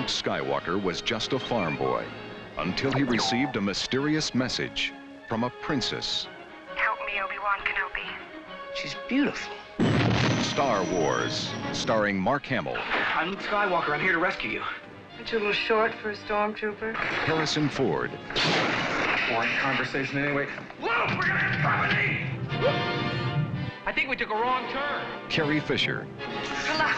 Luke Skywalker was just a farm boy until he received a mysterious message from a princess. Help me, Obi-Wan Kenobi. She's beautiful. Star Wars, starring Mark Hamill, I'm Luke Skywalker. I'm here to rescue you. Aren't you a little short for a stormtrooper? Harrison Ford, Boring conversation anyway. Luke, we're gonna get company! I think we took a wrong turn. Carrie Fisher, Good luck.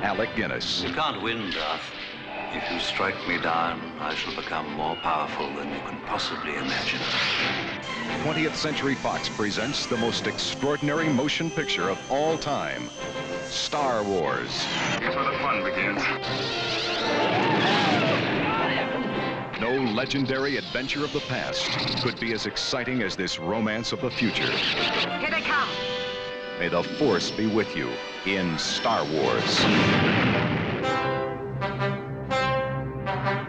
Alec Guinness, You can't win, Darth. If you strike me down, I shall become more powerful than you can possibly imagine. 20th Century Fox presents the most extraordinary motion picture of all time, Star Wars. Here's where the fun begins. No legendary adventure of the past could be as exciting as this romance of the future. Here they come. May the Force be with you in Star Wars.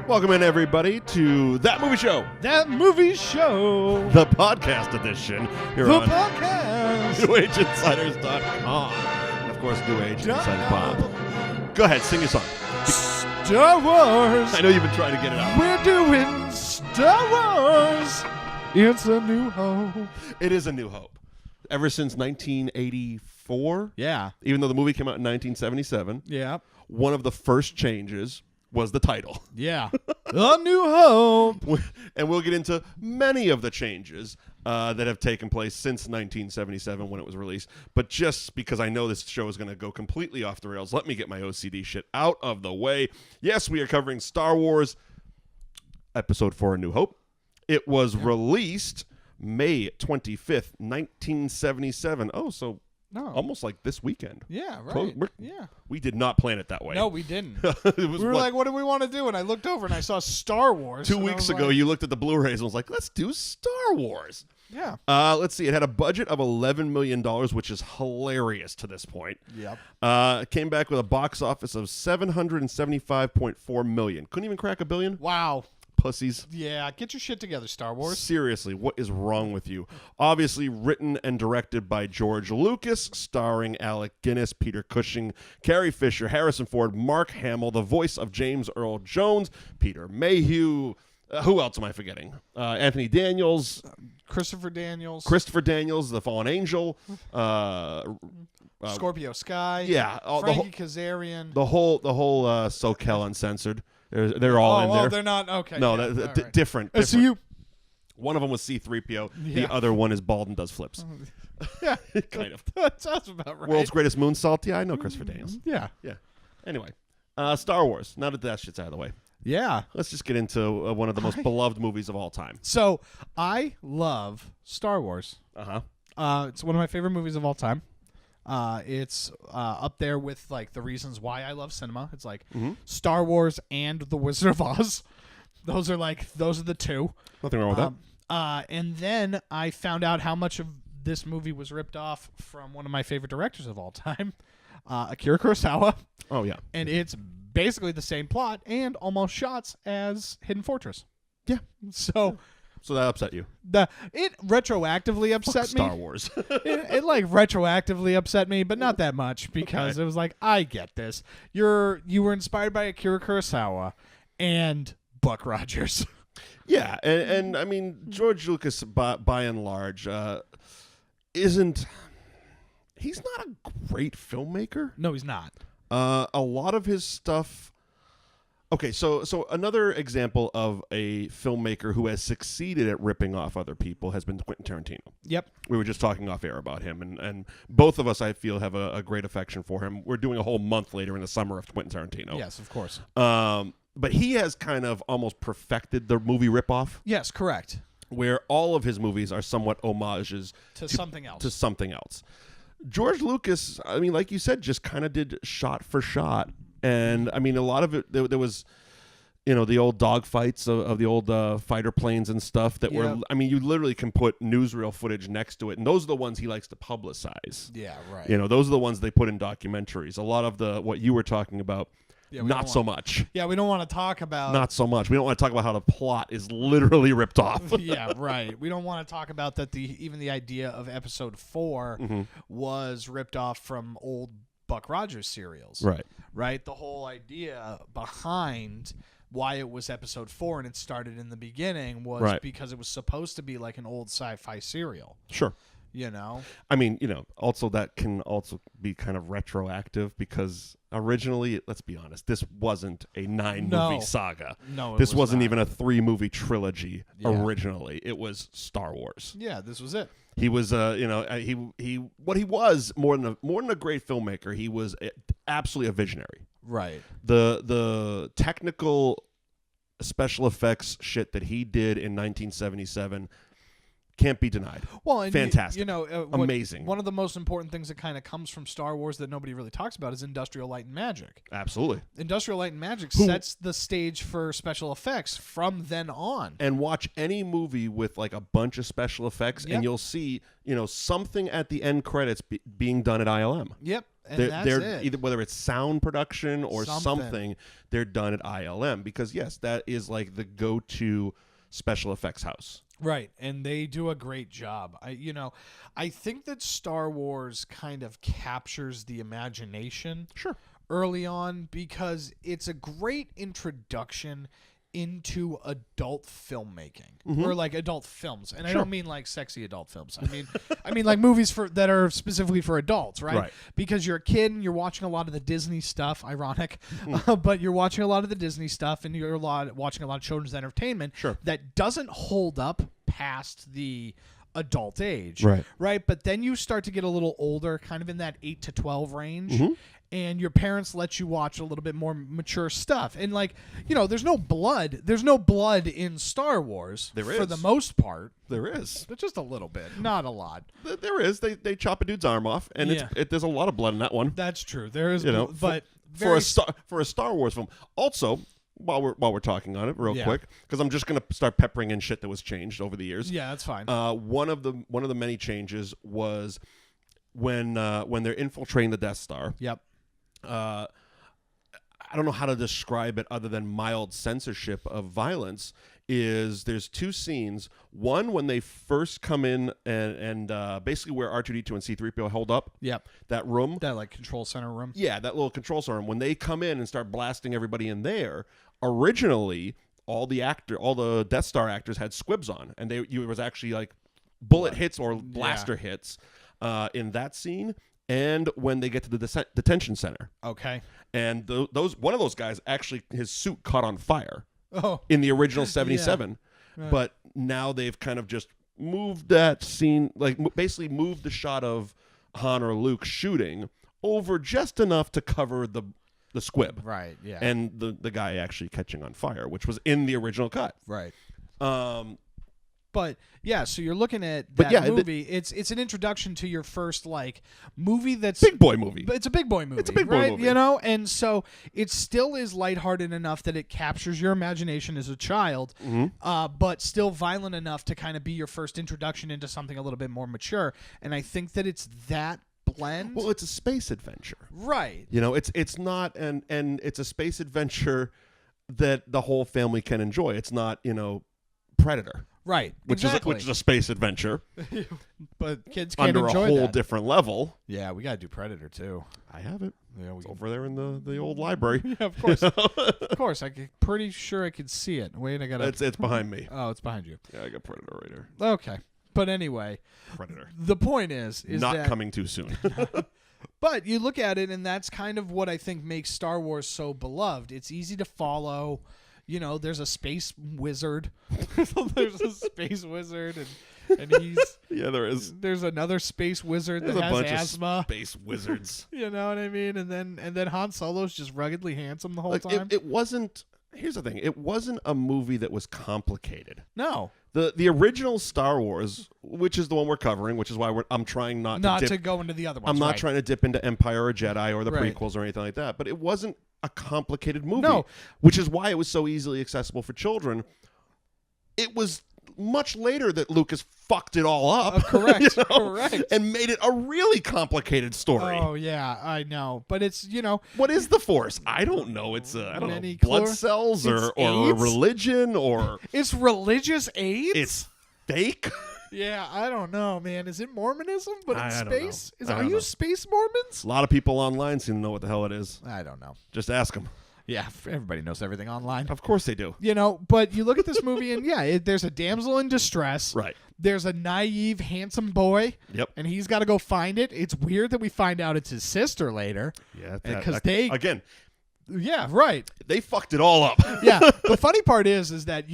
Welcome in, everybody, to That Movie Show, That Movie Show. the podcast edition here The on podcast. NewAgeInsiders.com. And, of course, New Age Insider Bob. Go ahead, sing your song. Star Wars. I know you've been trying to get it out. We're doing Star Wars. It's a new hope. It is A New Hope. Ever since 1984, Yeah. even though the movie came out in 1977, Yeah. one of the first changes was the title. Yeah. A New Hope. And we'll get into many of the changes that have taken place since 1977 when it was released. But just because I know this show is going to go completely off the rails, let me get my OCD shit out of the way. Yes, we are covering Star Wars Episode 4, A New Hope. It was released May 25th, 1977. Oh, so No. almost like this weekend. Yeah, Close- right. Yeah. We did not plan it that way. No, we didn't. It was We were what, like, what do we want to do? And I looked over and I saw Star Wars. 2 and I weeks was ago, like, you looked at the Blu-rays and was like, let's do Star Wars. Yeah. Let's see. It had a budget of $11 million, which is hilarious to this point. Yep. It came back with a box office of $775.4 million. Couldn't even crack $1 billion. Wow. Pussies. Yeah. Get your shit together, Star Wars. Seriously, what is wrong with you? Obviously written and directed by George Lucas, starring Alec Guinness, Peter Cushing, Carrie Fisher, Harrison Ford, Mark Hamill, the voice of James Earl Jones, Peter Mayhew. Who else am I forgetting? Anthony Daniels, Christopher Daniels. the Fallen Angel, Scorpio Sky. yeah, Frankie Kazarian. the whole SoCal Uncensored. They're all in there. Oh, they're not. Okay. No, yeah, that, all right. different. SCU. One of them was C-3PO. Yeah. The other one is bald and does flips. Yeah. Kind of. That sounds about right. World's greatest moonsault. Yeah, I know Christopher Daniels. Yeah. Yeah. Anyway, Star Wars. Now that shit's out of the way, Yeah. let's just get into one of the most beloved movies of all time. So I love Star Wars. Uh-huh. It's one of my favorite movies of all time. It's up there with like the reasons why I love cinema. It's like Star Wars and The Wizard of Oz. Those are the two. Nothing wrong with that. And then I found out how much of this movie was ripped off from one of my favorite directors of all time, Akira Kurosawa. Oh, yeah. And it's basically the same plot and almost shots as Hidden Fortress. Yeah. So So that upset you. it retroactively upset me. Star Wars. it like retroactively upset me, but not that much because it was like, I get this. You were inspired by Akira Kurosawa and Buck Rogers. Yeah, and I mean, George Lucas, by and large, isn't... He's not a great filmmaker. No, he's not. A lot of his stuff... Okay, so another example of a filmmaker who has succeeded at ripping off other people has been Quentin Tarantino. Yep. We were just talking off air about him, and both of us, I feel, have a great affection for him. We're doing a whole month later in the summer of Quentin Tarantino. Yes, of course. But he has kind of almost perfected the movie ripoff, Yes, correct. where all of his movies are somewhat homages To something else. To something else. George Lucas, I mean, like you said, just kind of did shot for shot. And, I mean, a lot of it, there was, you know, the old dogfights of the old fighter planes and stuff that were, I mean, you literally can put newsreel footage next to it. And those are the ones he likes to publicize. Yeah, right. You know, those are the ones they put in documentaries. A lot of what you were talking about, not so much. Yeah, we don't want to talk about... Not so much. We don't want to talk about how the plot is literally ripped off. Yeah, right. We don't want to talk about that even the idea of episode 4 was ripped off from old Buck Rogers serials. Right. Right? The whole idea behind why it was episode 4 and it started in the beginning was because it was supposed to be like an old sci-fi serial. Sure. You know? I mean, also that can also be kind of retroactive because originally, let's be honest, this wasn't a 9-movie saga. No, this wasn't not. even a 3-movie trilogy originally. It was Star Wars. Yeah, this was it. He was, what he was more than a great filmmaker. He was absolutely a visionary. Right. The technical special effects shit that he did in 1977 can't be denied. Well, and fantastic, amazing. One of the most important things that kind of comes from Star Wars that nobody really talks about is Industrial Light and Magic. Absolutely. Industrial Light and Magic sets the stage for special effects from then on. And watch any movie with like a bunch of special effects, and you'll see, something at the end credits being done at ILM. Yep. And they're it. Either whether it's sound production or something, they're done at ILM because yes, that is like the go-to special effects house. Right, and they do a great job. I think that Star Wars kind of captures the imagination early on because it's a great introduction into adult filmmaking or like adult films. And I don't mean like sexy adult films. I mean like movies that are specifically for adults, right? Because you're a kid and you're watching a lot of the Disney stuff, ironic, but you're watching a lot of the Disney stuff and you're watching a lot of children's entertainment that doesn't hold up past the adult age. Right? But then you start to get a little older, kind of in that 8 to 12 range. And your parents let you watch a little bit more mature stuff. And there's no blood. There's no blood in Star Wars. There is. For the most part. There is. But just a little bit. Not a lot. There is. They chop a dude's arm off, and there's a lot of blood in that one. That's true. There is, but for a Star Wars film. Also, while we're talking on it real quick, because I'm just going to start peppering in shit that was changed over the years. Yeah, that's fine. One of the many changes was when they're infiltrating the Death Star. Yep. I don't know how to describe it other than mild censorship of violence. There's 2 scenes. One when they first come in and basically where R2-D2 and C-3PO held up. Yep. That room. That like control center room. Yeah, that little control center room. When they come in and start blasting everybody in there, originally all the Death Star actors had squibs on, and it was actually like bullet hits or blaster hits in that scene. And when they get to the detention center. Okay. And one of those guys, actually, his suit caught on fire in the original 77. Yeah. Right. But now they've kind of just moved that scene, like basically moved the shot of Han or Luke shooting over just enough to cover the squib. Right, yeah. And the guy actually catching on fire, which was in the original cut. Right. But yeah, so you're looking at that movie. It's an introduction to your first movie that's big boy movie. But it's a big boy movie. It's a big boy movie, and so it still is lighthearted enough that it captures your imagination as a child, but still violent enough to kind of be your first introduction into something a little bit more mature. And I think that it's that blend. Well, it's a space adventure, right? It's not and it's a space adventure that the whole family can enjoy. It's not Predator. Right, which is a space adventure, but kids can't under enjoy a whole that. different level. Yeah, we gotta do Predator too. I have it. Yeah, it's over there in the old library. Yeah, of course, of course. Pretty sure I could see it. Wait, I gotta. It's behind me. Oh, it's behind you. Yeah, I got Predator right here. Okay, but anyway, Predator. The point is not that, coming too soon. But you look at it, and that's kind of what I think makes Star Wars so beloved. It's easy to follow. There's a space wizard. There's a space wizard, and he's there is. There's another space wizard that has asthma. Of space wizards. You know what I mean? And then Han Solo's just ruggedly handsome the whole time. It wasn't. Here's the thing. It wasn't a movie that was complicated. No. The original Star Wars, which is the one we're covering, which is why I'm trying not to go into the other ones. I'm not trying to dip into Empire or Jedi or the prequels or anything like that. But it wasn't a complicated movie, which is why it was so easily accessible for children. It was much later that Lucas fucked it all up. Correct. Correct. And made it a really complicated story. Oh, yeah, I know. But it's, What is the Force? I don't know. It's, I don't know, blood cells or religion or... It's religious AIDS? It's fake? Yeah, I don't know, man. Is it Mormonism, but in I don't space? know. Are you space Mormons? A lot of people online seem to know what the hell it is. I don't know. Just ask them. Yeah, everybody knows everything online. Of course they do. You know, but you look at this movie and there's a damsel in distress. Right. There's a naive, handsome boy. Yep. And he's got to go find it. It's weird that we find out it's his sister later. Yeah. Because again. Yeah, right. They fucked it all up. Yeah. The funny part is that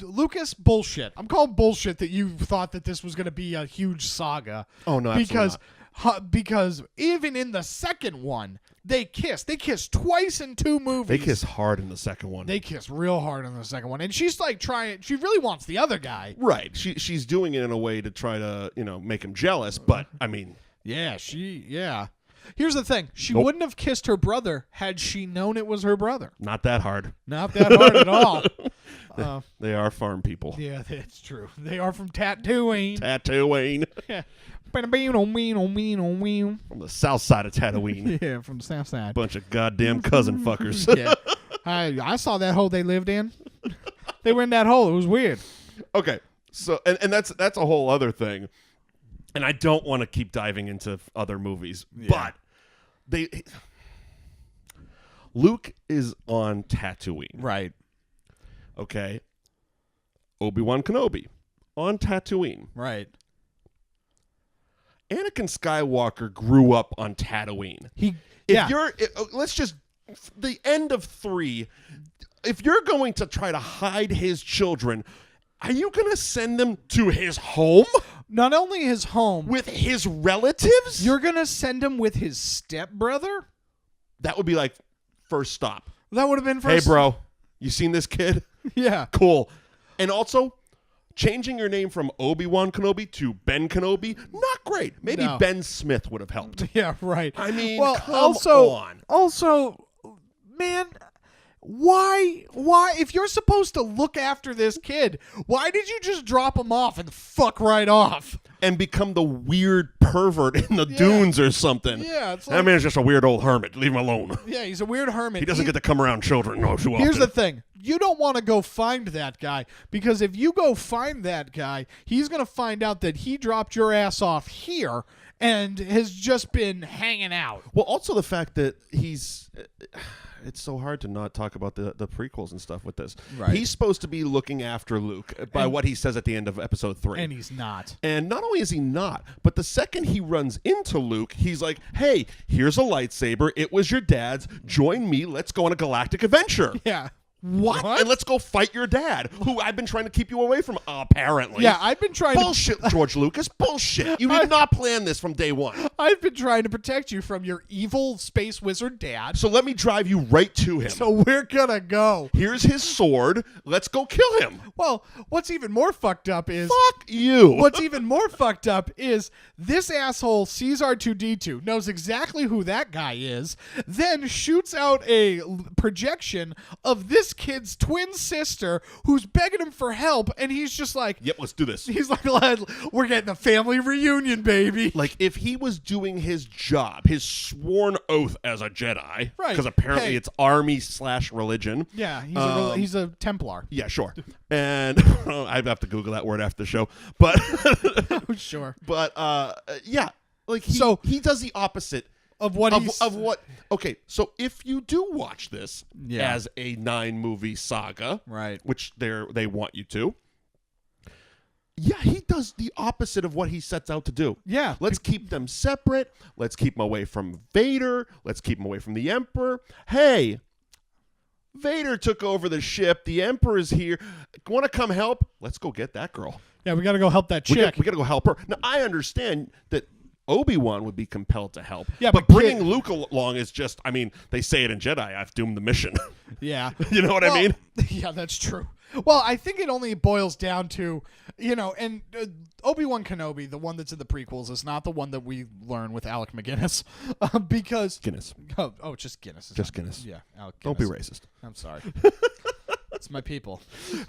Lucas, bullshit. I'm calling bullshit that you thought that this was going to be a huge saga. Oh, no, absolutely not. Because even in the second one, they kiss. They kiss twice in 2 movies. They kiss hard in the second one. They kiss real hard in the second one. And she's like trying. She really wants the other guy. Right. She's doing it in a way to try to, make him jealous. But, I mean. Yeah, Here's the thing. She wouldn't have kissed her brother had she known it was her brother. Not that hard. Not that hard at all. They are farm people. Yeah, that's true. They are from Tatooine. Tatooine. Yeah. From the south side of Tatooine. Yeah, from the south side. Bunch of goddamn cousin fuckers. Yeah. I saw that hole they lived in. They were in that hole. It was weird. Okay. So and that's a whole other thing. And I don't want to keep diving into other movies, but Luke is on Tatooine. Right. Okay. Obi-Wan Kenobi on Tatooine. Right. Anakin Skywalker grew up on Tatooine. Let's just the end of 3. If you're going to try to hide his children, are you going to send them to his home? Not only his home. With his relatives? You're going to send him with his stepbrother? That would be like first stop. That would have been first. Hey, bro, you seen this kid? Yeah. Cool. And also, changing your name from Obi-Wan Kenobi to Ben Kenobi, not great. Maybe Ben Smith would have helped. Yeah, right. I mean, come on. Also, man, why if you're supposed to look after this kid, why did you just drop him off and fuck right off and become the weird pervert in the dunes or something? Yeah, it's that man's just a weird old hermit. Leave him alone. Yeah, he's a weird hermit. He doesn't get to come around children too often. Here's the thing. You don't want to go find that guy, because if you go find that guy, he's going to find out that he dropped your ass off here and has just been hanging out. Well, also the fact that it's so hard to not talk about the prequels and stuff with this. Right. He's supposed to be looking after Luke by what he says at the end of episode 3. And he's not. And not only is he not, but the second he runs into Luke, he's like, hey, here's a lightsaber. It was your dad's. Join me. Let's go on a galactic adventure. Yeah. What? And let's go fight your dad, who I've been trying to keep you away from, apparently. Yeah, I've been trying Bullshit, George Lucas. Bullshit. You did not plan this from day one. I've been trying to protect you from your evil space wizard dad. So let me drive you right to him. So we're gonna go. Here's his sword. Let's go kill him. Well, what's even more fucked up is... Fuck you. What's even more fucked up is this asshole sees R2-D2, knows exactly who that guy is, then shoots out a projection of this kid's twin sister who's begging him for help, and he's just like, yep, let's do this. He's like, we're getting a family reunion, baby. Like, if he was doing his job, his sworn oath as a Jedi, right? Because apparently it's army/religion. Yeah, he's a Templar. Yeah, sure. And I'd have to Google that word after the show, but oh, sure. But yeah, like he does the opposite of what okay, so if you do watch this as a 9-movie saga, right, which they want you to, he does the opposite of what he sets out to do. Yeah. Let's keep them separate. Let's keep them away from Vader. Let's keep them away from the Emperor. Hey, Vader took over the ship. The Emperor's here. Want to come help? Let's go get that girl. Yeah, we got to go help that chick. We got to go help her. Now, I understand that Obi-Wan would be compelled to help. Yeah, but bringing Luke along is just, I mean, they say it in Jedi, I've doomed the mission. Yeah. You know what I mean? Yeah, that's true. Well, I think it only boils down to, and Obi-Wan Kenobi, the one that's in the prequels, is not the one that we learn with Alec McGinnis. Because... Guinness. Oh, just Guinness. Just Guinness. Yeah, Alec Guinness. Don't be racist. I'm sorry. It's my people.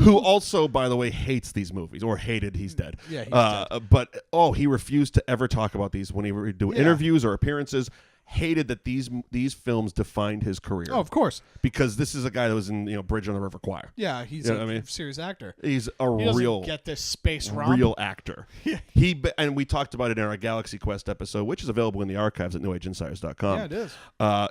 Who also, by the way, hates these movies, or hated. He's dead. Yeah, he's dead. But he refused to ever talk about these when he would do interviews or appearances. hated that these films defined his career. Oh, of course. Because this is a guy that was in Bridge on the River Choir. Yeah, he's a serious actor. He's a He doesn't real get this space romp. real actor. And we talked about it in our Galaxy Quest episode, which is available in the archives at newagentsires.com. Yeah, it is.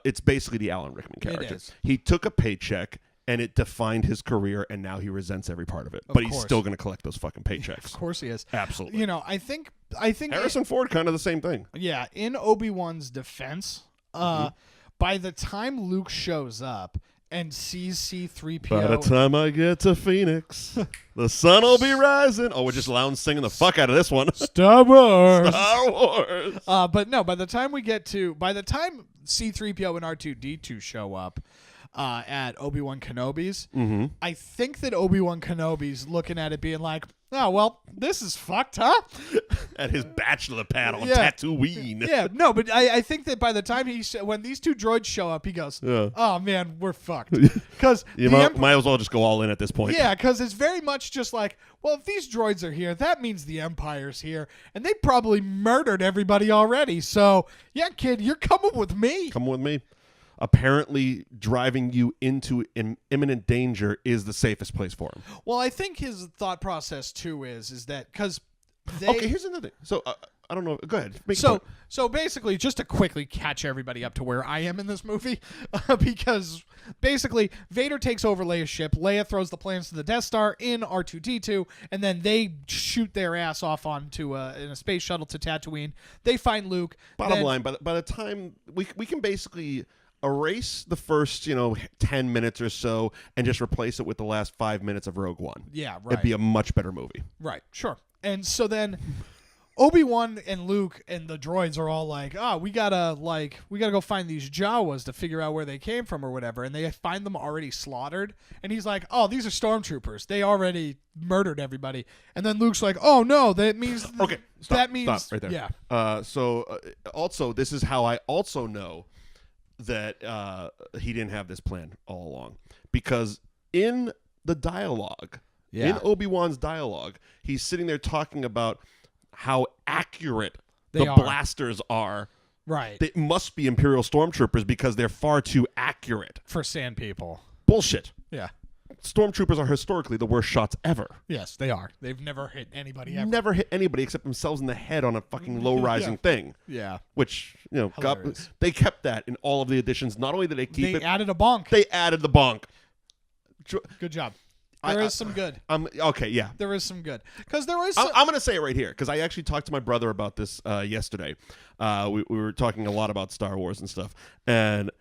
It's basically the Alan Rickman character. It is. He took a paycheck and it defined his career, and now he resents every part of it. But he's still going to collect those fucking paychecks. Of course he is. Absolutely. You know, I think Harrison Ford, kind of the same thing. Yeah, in Obi-Wan's defense, by the time Luke shows up and sees C-3PO... By the time I get to Phoenix, the sun will be rising. Oh, we're just lounge singing the fuck out of this one. Star Wars. Star Wars. But no, by the time C-3PO and R2-D2 show up at Obi-Wan Kenobi's, I think that Obi-Wan Kenobi's looking at it being like, oh, well, this is fucked, huh? At his bachelor pad on Tatooine. Yeah, no, but I think that by the time when these two droids show up, he goes, oh, man, we're fucked. Because you might as well just go all in at this point. Yeah, because it's very much just like, well, if these droids are here, that means the Empire's here, and they probably murdered everybody already. So, yeah, kid, you're coming with me. Come with me. Apparently, driving you into imminent danger is the safest place for him. Well, I think his thought process too is that because okay, here's another thing. So I don't know. Go ahead. So basically, just to quickly catch everybody up to where I am in this movie, because basically Vader takes over Leia's ship. Leia throws the plans to the Death Star in R2-D2, and then they shoot their ass off onto in a space shuttle to Tatooine. They find Luke. Bottom line, by the time we can basically erase the first 10 minutes or so and just replace it with the last 5 minutes of Rogue One. Yeah, right. It'd be a much better movie. Right, sure. And so then Obi-Wan and Luke and the droids are all like, oh, we gotta go find these Jawas to figure out where they came from or whatever, and they find them already slaughtered, and he's like, oh, these are stormtroopers, they already murdered everybody. And then Luke's like, oh no, that means okay, stop, that means stop right there. Yeah. Also, this is how I also know that he didn't have this plan all along, because in the dialogue, in Obi-Wan's dialogue, he's sitting there talking about how accurate the blasters are. Right. They must be Imperial stormtroopers because they're far too accurate. For sand people. Bullshit. Yeah. Stormtroopers are historically the worst shots ever. Yes, they are. They've never hit anybody ever. Never hit anybody except themselves in the head on a fucking low-rising thing. Yeah. Which, they kept that in all of the editions. Not only did they keep it... They added a bonk. They added the bonk. Good job. There is some good. Okay, yeah. There is some good. Because there is I'm going to say it right here, because I actually talked to my brother about this yesterday. We were talking a lot about Star Wars and stuff. And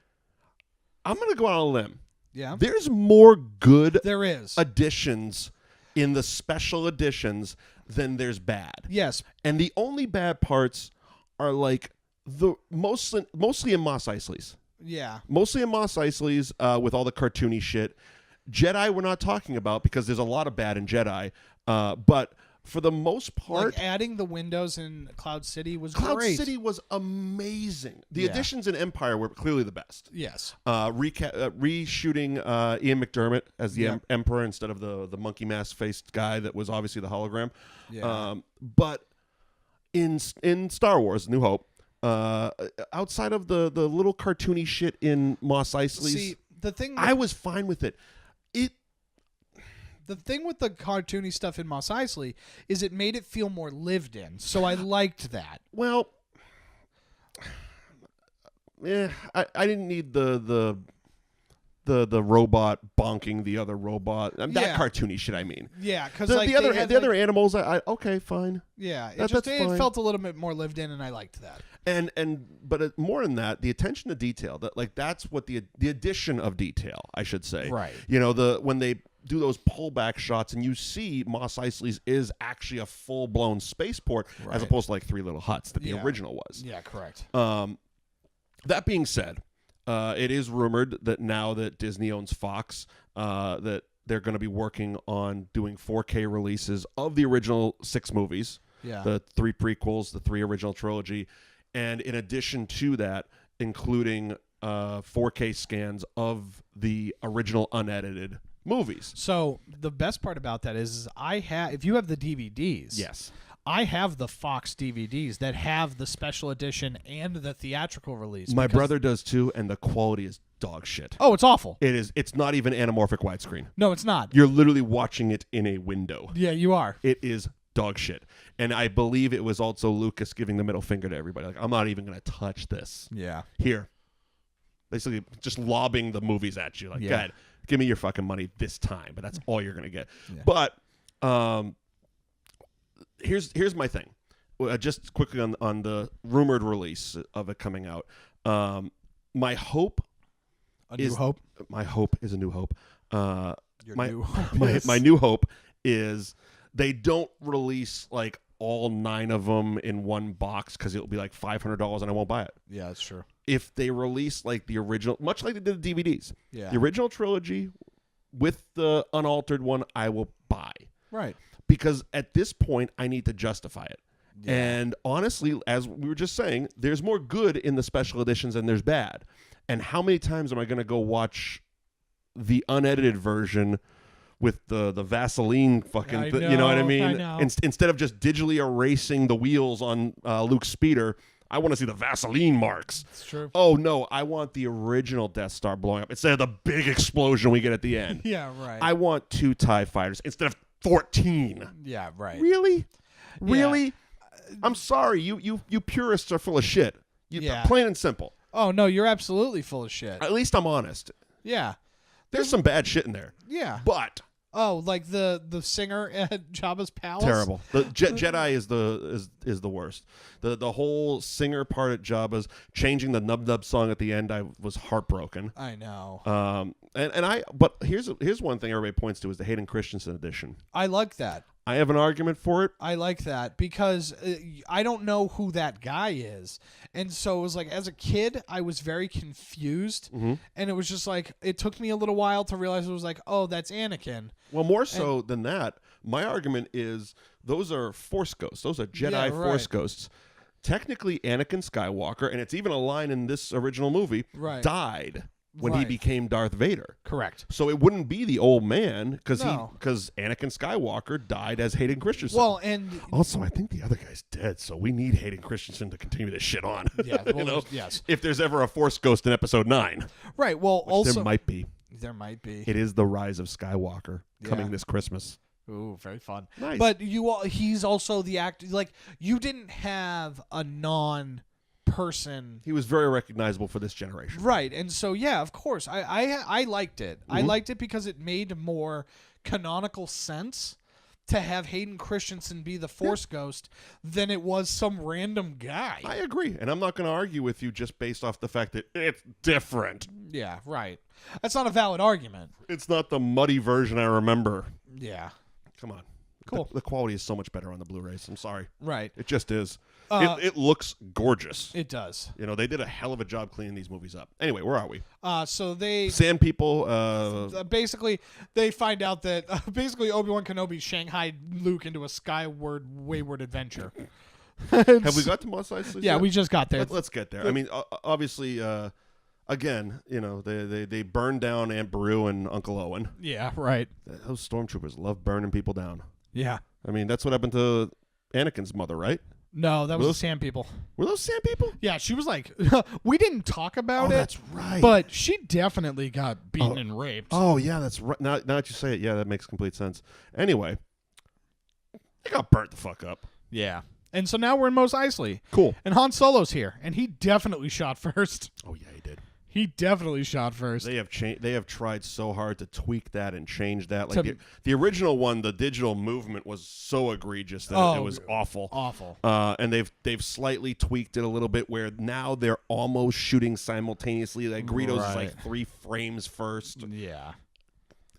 I'm going to go out on a limb. Yeah. There's more good additions in the special editions than there's bad. Yes. And the only bad parts are like mostly in Mos Eisley's. Yeah. Mostly in Mos Eisley's with all the cartoony shit. Jedi we're not talking about because there's a lot of bad in Jedi. But for the most part, like adding the windows in Cloud City was great. Cloud City was amazing. The additions in Empire were clearly the best. Yes. Reshooting Ian McDermott as the Emperor instead of the monkey mask faced guy that was obviously the hologram. Yeah. But in Star Wars, New Hope, outside of the little cartoony shit in Mos Eisley's, I was fine with it. The thing with the cartoony stuff in Mos Eisley is it made it feel more lived in, so I liked that. Well, I didn't need the robot bonking the other robot. That cartoony shit. I mean, yeah, because the other animals. Okay, fine. Yeah, it felt a little bit more lived in, and I liked that. But more than that, the attention to detail. That's what the addition of detail, I should say. Right. When they do those pullback shots and you see Mos Eisley's is actually a full-blown spaceport as opposed to like Three Little Huts that the original was. Yeah, correct. That being said, it is rumored that now that Disney owns Fox, that they're going to be working on doing 4K releases of the original 6 movies, the 3 prequels, the 3 original trilogy, and in addition to that, including 4K scans of the original unedited movies. So the best part about that is if you have the DVDs, yes, I have the Fox DVDs that have the special edition and the theatrical release. My brother does too, and the quality is dog shit. Oh, it's awful. It is. It's not even anamorphic widescreen. No, it's not. You're literally watching it in a window. Yeah, you are. It is dog shit. And I believe it was also Lucas giving the middle finger to everybody. Like, I'm not even going to touch this. Yeah. Here. Basically, just lobbing the movies at you. Like, God, give me your fucking money this time. But that's all you're going to get. Yeah. But here's my thing. Just quickly on the rumored release of it coming out. My hope is my hope is a new hope. My new hope is they don't release like all 9 of them in one box because it'll be like $500 and I won't buy it. Yeah, that's true. If they release like the original, much like they did the DVDs, the original trilogy with the unaltered one, I will buy. Right. Because at this point, I need to justify it. Yeah. And honestly, as we were just saying, there's more good in the special editions than there's bad. And how many times am I going to go watch the unedited version with the Vaseline fucking, you know what I mean? Instead of just digitally erasing the wheels on Luke's speeder, I want to see the Vaseline marks. That's true. Oh, no, I want the original Death Star blowing up instead of the big explosion we get at the end. Yeah, right. I want 2 TIE fighters instead of 14. Yeah, right. Really? Really? I'm sorry. You purists are full of shit. Plain and simple. Oh, no, you're absolutely full of shit. At least I'm honest. Yeah. There's some bad shit in there. Yeah. But oh, like the singer at Jabba's palace? Terrible. The Jedi is the worst. The whole singer part at Jabba's, changing the Nub Nub song at the end, I was heartbroken. I know. But here's one thing everybody points to is the Hayden Christensen edition. I like that. I have an argument for it. I like that because I don't know who that guy is. And so it was like, as a kid, I was very confused. Mm-hmm. And it was just like, it took me a little while to realize it was like, oh, that's Anakin. Well, more so than that, my argument is those are Force ghosts. Those are Jedi Force ghosts. Technically, Anakin Skywalker, and it's even a line in this original movie, died when he became Darth Vader. Correct. So it wouldn't be the old man because Anakin Skywalker died as Hayden Christensen. Well, and also I think the other guy's dead, so we need Hayden Christensen to continue this shit on. Yeah, well, you know? Yes. If there's ever a Force ghost in Episode 9, right? Well, also there might be. There might be. It is the rise of Skywalker coming this Christmas. Ooh, very fun. Nice. But he's also the actor. Like, you didn't have a non-person. He was very recognizable for this generation. Right. And so, yeah, of course. I liked it. Mm-hmm. I liked it because it made more canonical sense to have Hayden Christensen be the Force ghost than it was some random guy. I agree. And I'm not going to argue with you just based off the fact that it's different. Yeah, right. That's not a valid argument. It's not the muddy version I remember. Yeah. Come on. Cool. The quality is so much better on the Blu-rays. I'm sorry. Right. It just is. It looks gorgeous. It does. You know, they did a hell of a job cleaning these movies up. Anyway, where are we? So they... Sand people... basically, they find out that basically Obi-Wan Kenobi shanghaied Luke into a skyward wayward adventure. Have we got to Mos Eisley? Yeah, we just got there. Let's get there. I mean, obviously... again, you know, they burned down Aunt Beru and Uncle Owen. Yeah, right. Those stormtroopers love burning people down. Yeah. I mean, that's what happened to Anakin's mother, right? No, that was the Sand People. Were those Sand People? Yeah, she was like, we didn't talk about it. That's right. But she definitely got beaten and raped. Oh, yeah, that's right. Now that you say it, yeah, that makes complete sense. Anyway, they got burnt the fuck up. Yeah. And so now we're in Mos Eisley. Cool. And Han Solo's here, and he definitely shot first. Oh, yeah, he did. He definitely shot first. They have tried so hard to tweak that and change that. Like the original one, the digital movement was so egregious that it was awful. Awful. And they've slightly tweaked it a little bit where now they're almost shooting simultaneously. Like Greedo's is like 3 frames first. Yeah.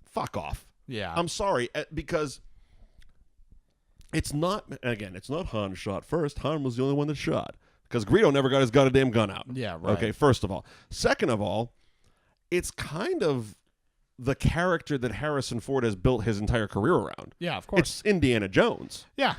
Fuck off. Yeah. I'm sorry because it's not Han shot first. Han was the only one that shot. Because Greedo never got his goddamn gun out. Yeah, right. Okay, first of all. Second of all, it's kind of the character that Harrison Ford has built his entire career around. Yeah, of course. It's Indiana Jones. Yeah.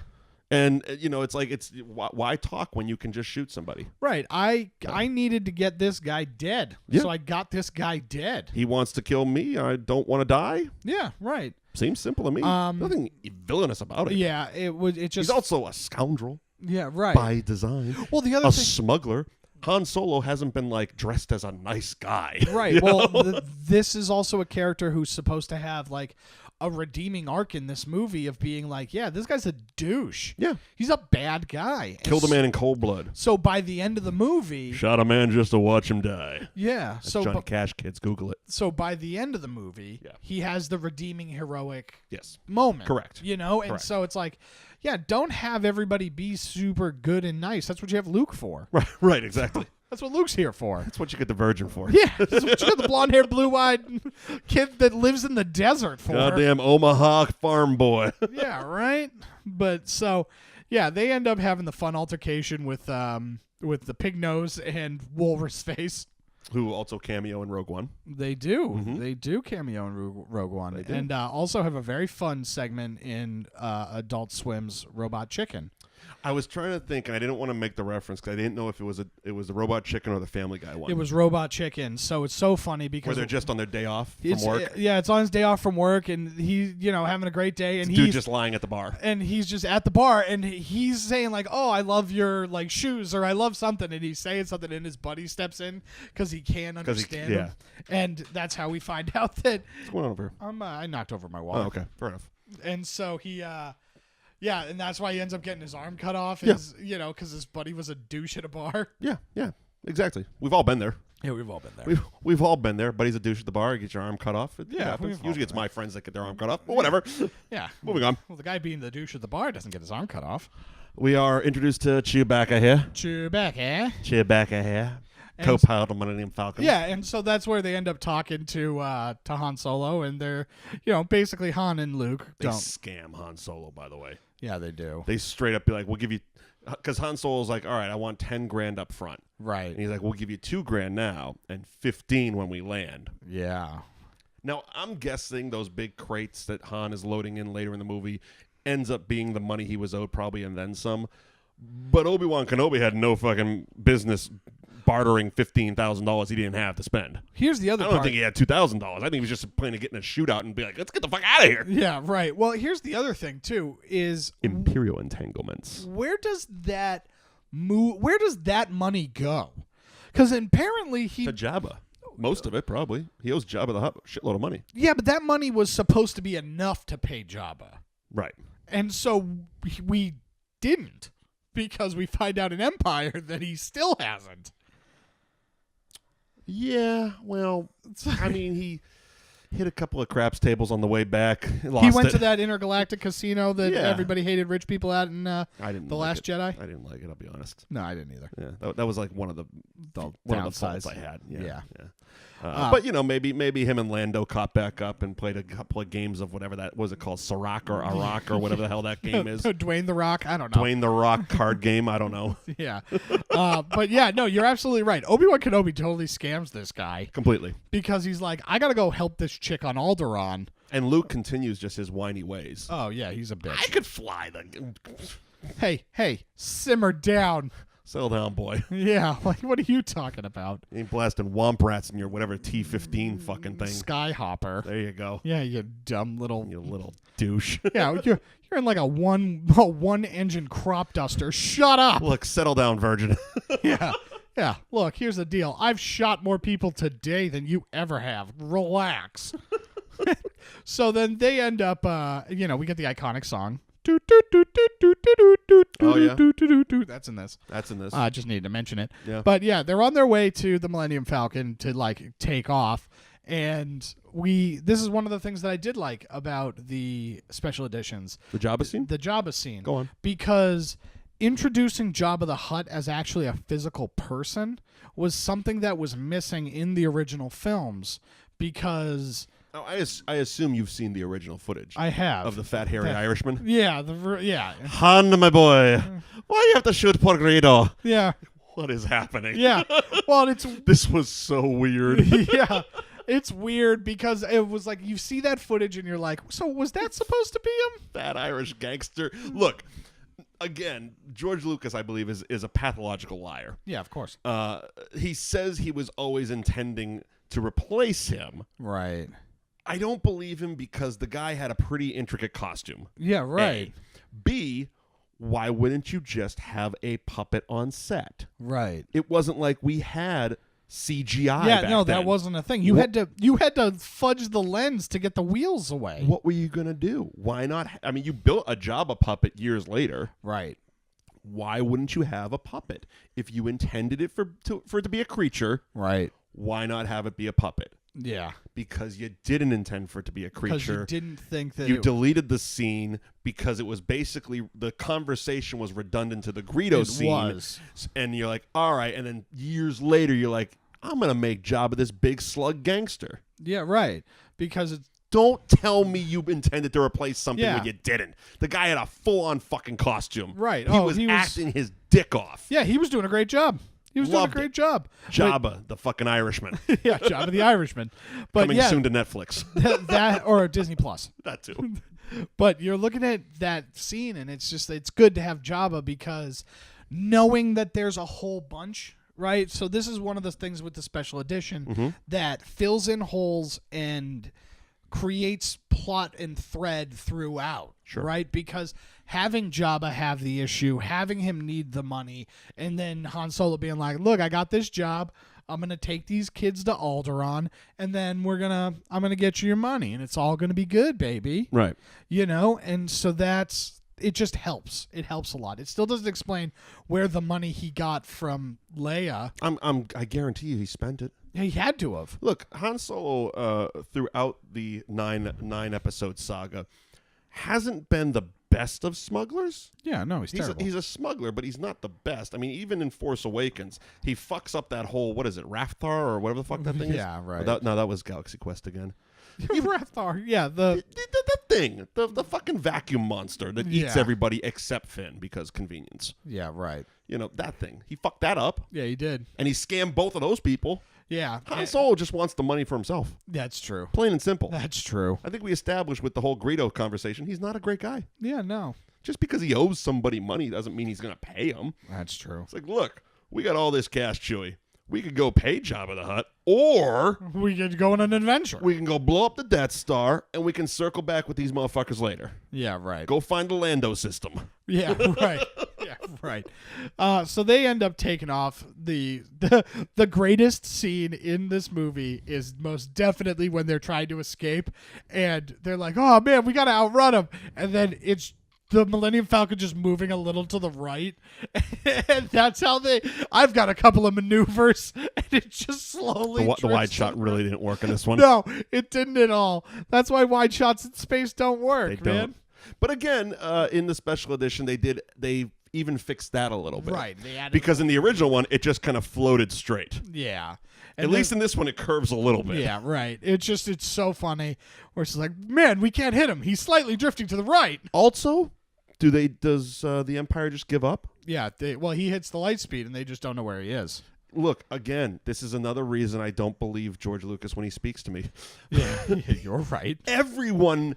And, you know, it's like, why talk when you can just shoot somebody? Right. I needed to get this guy dead. Yeah. So I got this guy dead. He wants to kill me. I don't want to die. Yeah, right. Seems simple to me. Nothing villainous about it. Yeah, it just. He's also a scoundrel. Yeah, right. By design. Well, the other a thing, smuggler. Han Solo hasn't been like dressed as a nice guy. Right. Well, this is also a character who's supposed to have like a redeeming arc in this movie of being like, yeah, this guy's a douche. Yeah. He's a bad guy. Killed a man in cold blood. So by the end of the movie, shot a man just to watch him die. Yeah. That's Johnny Cash, kids, Google it. So by the end of the movie, he has the redeeming heroic moment. Correct. You know, and so it's like, yeah, don't have everybody be super good and nice. That's what you have Luke for. Right, exactly. That's what Luke's here for. That's what you get the virgin for. Yeah, that's what you get the blonde-haired, blue-eyed kid that lives in the desert for. Goddamn Omaha farm boy. Yeah, right? But so, yeah, they end up having the fun altercation with the pig nose and walrus face. Who also cameo in Rogue One. They do. Mm-hmm. They do cameo in Rogue One. And also have a very fun segment in Adult Swim's Robot Chicken. I was trying to think, and I didn't want to make the reference because I didn't know if it was the Robot Chicken or the Family Guy one. It was Robot Chicken, so it's so funny because where they're just on their day off from work. Yeah, it's on his day off from work, and he's having a great day, and he's just lying at the bar, and he's just at the bar, and he's saying like, "Oh, I love your like shoes," or "I love something," and he's saying something, and his buddy steps in because he can't understand him, and that's how we find out that. What's going on over here? I knocked over my water. Oh, okay, fair enough. And so he. Yeah, and that's why he ends up getting his arm cut off, because his buddy was a douche at a bar. Yeah, exactly. We've all been there. Yeah, we've all been there. We've all been there. Buddy's a douche at the bar, get your arm cut off. It happens. Usually it's my friends that get their arm cut off, but whatever. Yeah. Moving on. Well, the guy being the douche at the bar doesn't get his arm cut off. We are introduced to Chewbacca here. Chewbacca here. Co-pilot of Millennium Falcon. Yeah, and so that's where they end up talking to Han Solo, and they're, basically Han and Luke They scam Han Solo, by the way. Yeah, they do. They straight up be like, we'll give you, because Han Solo's like, all right, I want 10 grand up front. Right. And he's like, we'll give you 2 grand now and 15 when we land. Yeah. Now, I'm guessing those big crates that Han is loading in later in the movie ends up being the money he was owed probably and then some. But Obi-Wan Kenobi had no fucking business bartering $15,000 he didn't have to spend. Here's the other part. I don't think he had $2,000. I think he was just planning to get in a shootout and be like, let's get the fuck out of here. Yeah, right. Well, here's the other thing, too, is... Imperial entanglements. Where does that money go? Because apparently he... To Jabba. Most of it, probably. He owes Jabba the Hutt a shitload of money. Yeah, but that money was supposed to be enough to pay Jabba. Right. And so we didn't, because we find out in Empire that he still hasn't. Yeah, well, I mean, he hit a couple of craps tables on the way back. He went to that intergalactic casino that everybody hated rich people at in The Last Jedi. I didn't like it, I'll be honest. No, I didn't either. Yeah, that was like one of the faults I had. Yeah. But maybe him and Lando caught back up and played a couple of games of whatever that was. It called Sirac or Iraq or whatever the hell that game is. Dwayne the Rock. I don't know. Dwayne the Rock card game. I don't know. Yeah, but yeah, no, you're absolutely right. Obi-Wan Kenobi totally scams this guy completely because he's like, I gotta go help this chick on Alderaan, and Luke continues just his whiny ways. Oh yeah, he's a bitch. I could fly Hey, simmer down. Settle down, boy. Yeah, like, what are you talking about? You ain't blasting womp rats in your whatever T-15 fucking thing. Skyhopper. There you go. Yeah, you dumb little... You little douche. Yeah, you're in like a one-engine crop duster. Shut up! Look, settle down, virgin. Yeah, look, here's the deal. I've shot more people today than you ever have. Relax. So then they end up, we get the iconic song. Oh, yeah. That's in this. I just needed to mention it. Yeah. But yeah, they're on their way to the Millennium Falcon to like take off. And this is one of the things that I did like about the special editions. The Jabba scene? The Jabba scene. Go on. Because introducing Jabba the Hutt as actually a physical person was something that was missing in the original films because... Oh, I assume you've seen the original footage. I have. Of the fat, hairy Irishman? Yeah. Han, my boy. Why do you have to shoot poor Greedo? Yeah. What is happening? Yeah. Well, This was so weird. Yeah. It's weird because it was like you see that footage and you're like, so was that supposed to be him? Fat Irish gangster. Look, again, George Lucas, I believe, is a pathological liar. Yeah, of course. He says he was always intending to replace him. Right. I don't believe him because the guy had a pretty intricate costume. Yeah, right. A. B, why wouldn't you just have a puppet on set? Right. It wasn't like we had CGI. Yeah, back no, then. that wasn't a thing. You had to fudge the lens to get the wheels away. What were you gonna do? Why not? I mean, you built a Jabba puppet years later. Right. Why wouldn't you have a puppet if you intended it for it to be a creature? Right. Why not have it be a puppet? Yeah. Because you didn't intend for it to be a creature. Because you didn't think that you deleted the scene because it was basically the conversation was redundant to the Greedo scene. Was. And you're like, all right. And then years later, you're like, I'm gonna make Jabba this big slug gangster. Yeah, right. Because it's Don't tell me you intended to replace something Yeah. when you didn't. The guy had a full-on fucking costume. Right. He was acting his dick off. Yeah, he was doing a great job. He was Loved doing a great it. job. Jabba, the fucking Irishman. Yeah, Jabba the Irishman. But Coming yeah, soon to Netflix. that or Disney Plus. That too. But you're looking at that scene, and it's good to have Jabba because knowing that there's a whole bunch, right? So this is one of the things with the special edition that fills in holes and creates plot and thread throughout, right? Because having Jabba have the issue, having him need the money, and then Han Solo being like, look, I got this job. I'm going to take these kids to Alderaan, and then I'm going to get you your money, and it's all going to be good, baby. Right. You know, and so it just helps. It helps a lot. It still doesn't explain where the money he got from Leia. I guarantee you he spent it. He had to have. Look, Han Solo throughout the nine episode saga hasn't been the best of smugglers. Yeah, no, he's terrible. He's a smuggler, but he's not the best. I mean, even in Force Awakens, he fucks up that whole, what is it, Rafthar or whatever the fuck that thing is? Yeah, right. That was Galaxy Quest again. Rafthar, yeah, The thing, the fucking vacuum monster that eats Yeah. everybody except Finn because convenience. Yeah, right. You know, that thing. He fucked that up, Yeah, he did. and he scammed both of those people. Yeah. Han Solo just wants the money for himself. That's true. Plain and simple. That's true. I think we established with the whole Greedo conversation, he's not a great guy. Yeah, no. Just because he owes somebody money doesn't mean he's going to pay him. That's true. It's like, look, we got all this cash, Chewie. We could go pay Jabba the Hutt, or We could go on an adventure. we can go blow up the Death Star, and we can circle back with these motherfuckers later. Yeah, right. Go find the Lando system. Yeah, right. Yeah, right. So they end up taking off. The greatest scene in this movie is most definitely when they're trying to escape, and they're like, "Oh man, we gotta outrun them," and then it's the Millennium Falcon just moving a little to the right, and that's how I've got a couple of maneuvers, and it just slowly. The wide drifts shot to the really right. didn't work in this one. No, it didn't at all. That's why wide shots in space don't work, They man. don't. But again, in the special edition, they even fixed that a little bit. Right. They added Because in the original one, it just kind of floated straight. Yeah. At least in this one, it curves a little bit. Yeah, right. It's so funny. Where it's like, man, we can't hit him. He's slightly drifting to the right. Also, does the Empire just give up? Yeah. He hits the light speed, and they just don't know where he is. Look, again, this is another reason I don't believe George Lucas when he speaks to me. Yeah, you're right. Everyone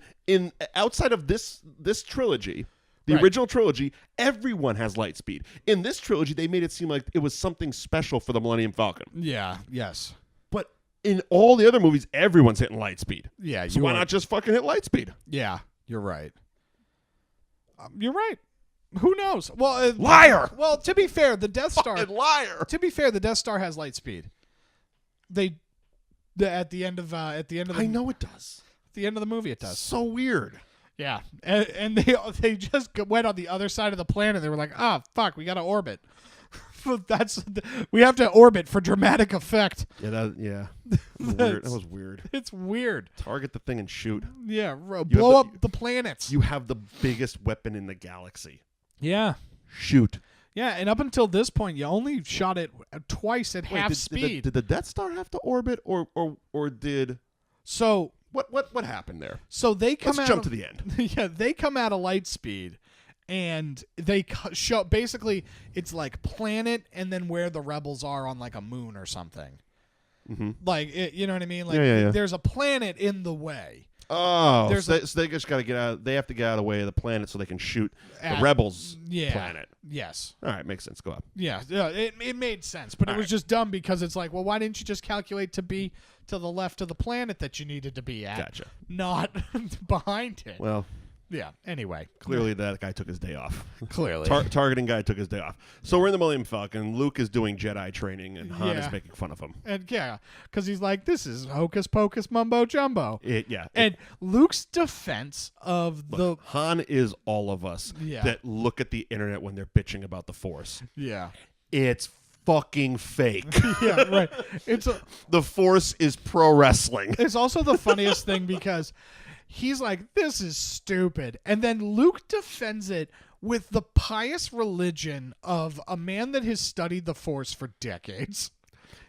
outside of this trilogy, the Right. original trilogy, everyone has light speed. In this trilogy, they made it seem like it was something special for the Millennium Falcon. Yeah. Yes. But in all the other movies, everyone's hitting light speed. Yeah. So why not just fucking hit light speed? Yeah. You're right. You're right. Who knows? Well, Liar! Well, to be fair, the Death Star. Fucking liar! To be fair, the Death Star has light speed. At the end of I know it does. the end of the movie, it does. So weird. Yeah, and they just went on the other side of the planet. They were like, fuck, we got to orbit. We have to orbit for dramatic effect. Yeah, that was weird. That was weird. It's weird. Target the thing and shoot. Yeah, blow up the planets. You have the biggest weapon in the galaxy. Yeah. Shoot. Yeah, and up until this point, you only shot it twice at half speed. Did the Death Star have to orbit, or did So what happened there? So they come Let's jump to the end. Yeah, they come out of light speed, and they show basically it's like planet and then where the rebels are on like a moon or something. Mm-hmm. Like you know what I mean? Like Yeah. there's a planet in the way. Oh, There's so they just got to get out. They have to get out of the way of the planet so they can shoot the rebels' planet. Yes. All right, makes sense. Go on. Yeah, it made sense, but it was just dumb because it's like, well, why didn't you just calculate to be to the left of the planet that you needed to be at? Gotcha. Not behind it. Well, yeah. Anyway, clearly that guy took his day off. Clearly, targeting guy took his day off. So we're in the Millennium Falcon. Luke is doing Jedi training, and Han is making fun of him. And because he's like, this is hocus pocus mumbo jumbo. And Luke's defense of Han is all of us that look at the internet when they're bitching about the Force. Yeah. It's fucking fake. Yeah, right. The Force is pro wrestling. It's also the funniest thing because he's like, this is stupid. And then Luke defends it with the pious religion of a man that has studied the Force for decades.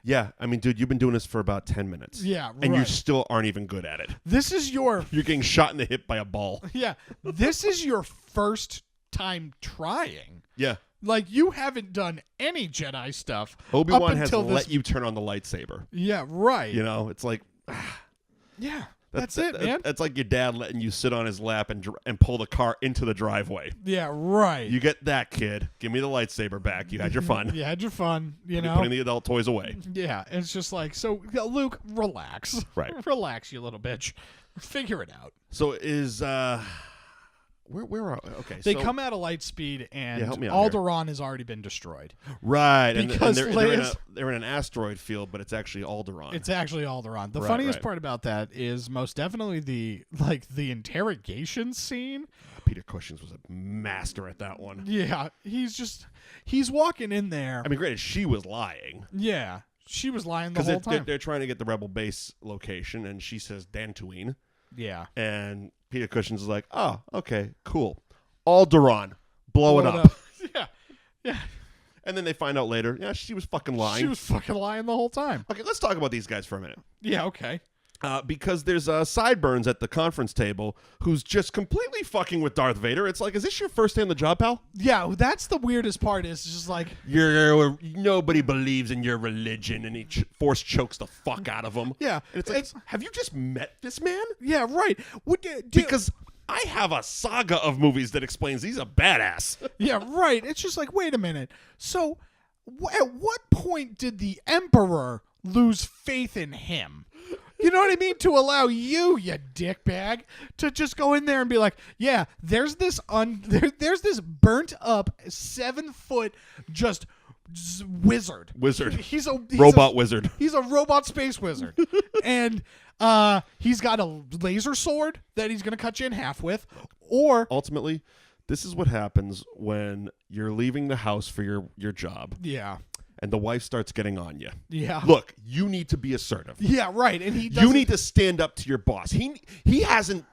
Yeah, I mean, dude, you've been doing this for about 10 minutes. Yeah, and you still aren't even good at it. You're getting shot in the hip by a ball. Yeah, this is your first time trying. Yeah. Like, you haven't done any Jedi stuff. Obi-Wan has let you turn on the lightsaber. Yeah, right. You know, it's like... Yeah. That's it, man. That's like your dad letting you sit on his lap and pull the car into the driveway. Yeah, right. You get that, kid. Give me the lightsaber back. You had your fun. You had your fun, you know. Putting the adult toys away. Yeah, it's just like, so, Luke, relax. Right. Relax, you little bitch. Figure it out. So is... Where are okay? They come out of light speed, and help me out Alderaan has already been destroyed. Right, because and they're in an asteroid field, but it's actually Alderaan. It's actually Alderaan. The funniest part about that is most definitely the interrogation scene. Peter Cushing's was a master at that one. Yeah, he's walking in there. I mean, granted, she was lying. Yeah, she was lying the whole time. They're trying to get the rebel base location, and she says Dantooine. Yeah, and Peter Cushing's is like, oh, okay, cool. Alderaan, blow it up. Yeah. And then they find out later, she was fucking lying. She was fucking lying the whole time. Okay, let's talk about these guys for a minute. Yeah, okay. Because there's Sideburns at the conference table who's just completely fucking with Darth Vader. It's like, is this your first day on the job, pal? Yeah, that's the weirdest part. Is just like nobody believes in your religion, and he Force chokes the fuck out of him. Yeah, and it's like, have you just met this man? Yeah, right. Because I have a saga of movies that explains he's a badass. Yeah, right. It's just like, wait a minute. So, at what point did the Emperor lose faith in him? You know what I mean? To allow you dickbag, to just go in there and be like, yeah, there's this there's this burnt up 7-foot just wizard. He's a robot wizard. He's a robot space wizard, and he's got a laser sword that he's gonna cut you in half with. Or ultimately, this is what happens when you're leaving the house for your job. Yeah. And the wife starts getting on you. Yeah. Look, you need to be assertive. Yeah, right. And you need to stand up to your boss. He hasn't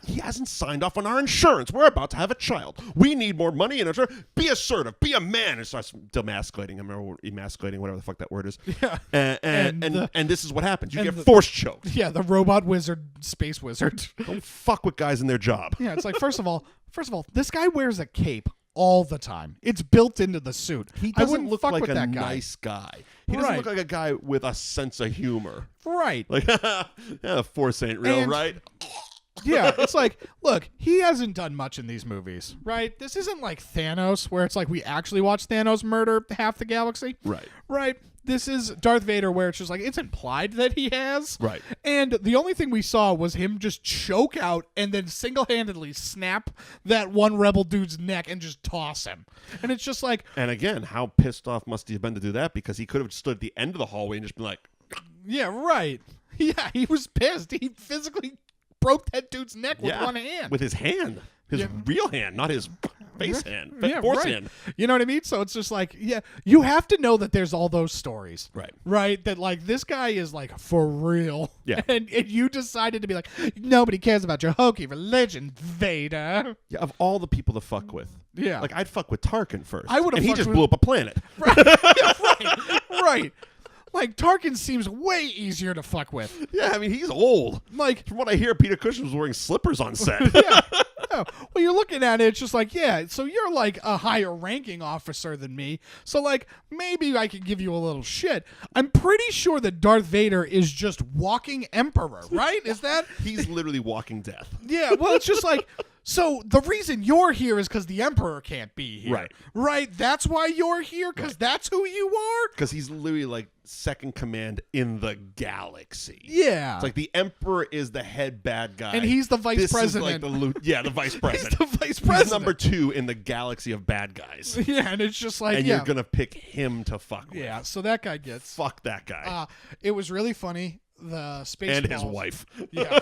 signed off on our insurance. We're about to have a child. We need more money in insurance. Be assertive. Be a man. And starts demasculating him or emasculating, whatever the fuck that word is. Yeah. And this is what happens. You get force choked. Yeah, the robot wizard, space wizard. Don't fuck with guys in their job. Yeah, it's like, first of all, this guy wears a cape all the time. It's built into the suit. He doesn't look like a nice guy. He doesn't look like a guy with a sense of humor. Right. Like, the Force ain't real, right? Yeah, it's like, look, he hasn't done much in these movies, right? This isn't like Thanos, where it's like we actually watch Thanos murder half the galaxy. Right. Right. This is Darth Vader, where it's just like, it's implied that he has. Right. And the only thing we saw was him just choke out and then single-handedly snap that one rebel dude's neck and just toss him. And it's just like... And again, how pissed off must he have been to do that? Because he could have stood at the end of the hallway and just been like... Yeah, right. Yeah, he was pissed. He physically broke that dude's neck with one hand. With his hand. His real hand, not his face hand. Yeah, Force hand. You know what I mean? So it's just like, yeah, you have to know that there's all those stories. Right. Right? That, like, this guy is, like, for real. Yeah. And you decided to be like, nobody cares about your hokey religion, Vader. Yeah, of all the people to fuck with. Yeah. Like, I'd fuck with Tarkin first. I would have And he fucked just with... blew up a planet. Right. Yeah, right. Like, Tarkin seems way easier to fuck with. Yeah, I mean, he's old. Like, from what I hear, Peter Cushing was wearing slippers on set. yeah. Well, you're looking at it, it's just like, yeah, so you're like a higher ranking officer than me. So, like, maybe I could give you a little shit. I'm pretty sure that Darth Vader is just walking emperor, right? Is that? He's literally walking death. Yeah, well, it's just like, so the reason you're here is because the emperor can't be here. Right. Right? That's why you're here? Because that's who you are? Because he's literally like second command in the galaxy. Yeah. It's like the emperor is the head bad guy. And he's the vice this president. Is like the vice president. He's the vice president. He's number 2 in the galaxy of bad guys. Yeah, and it's just like, and yeah. you're going to pick him to fuck with. Yeah, so that guy gets. Fuck that guy. It was really funny. The Spaceballs. And his wife. Yeah.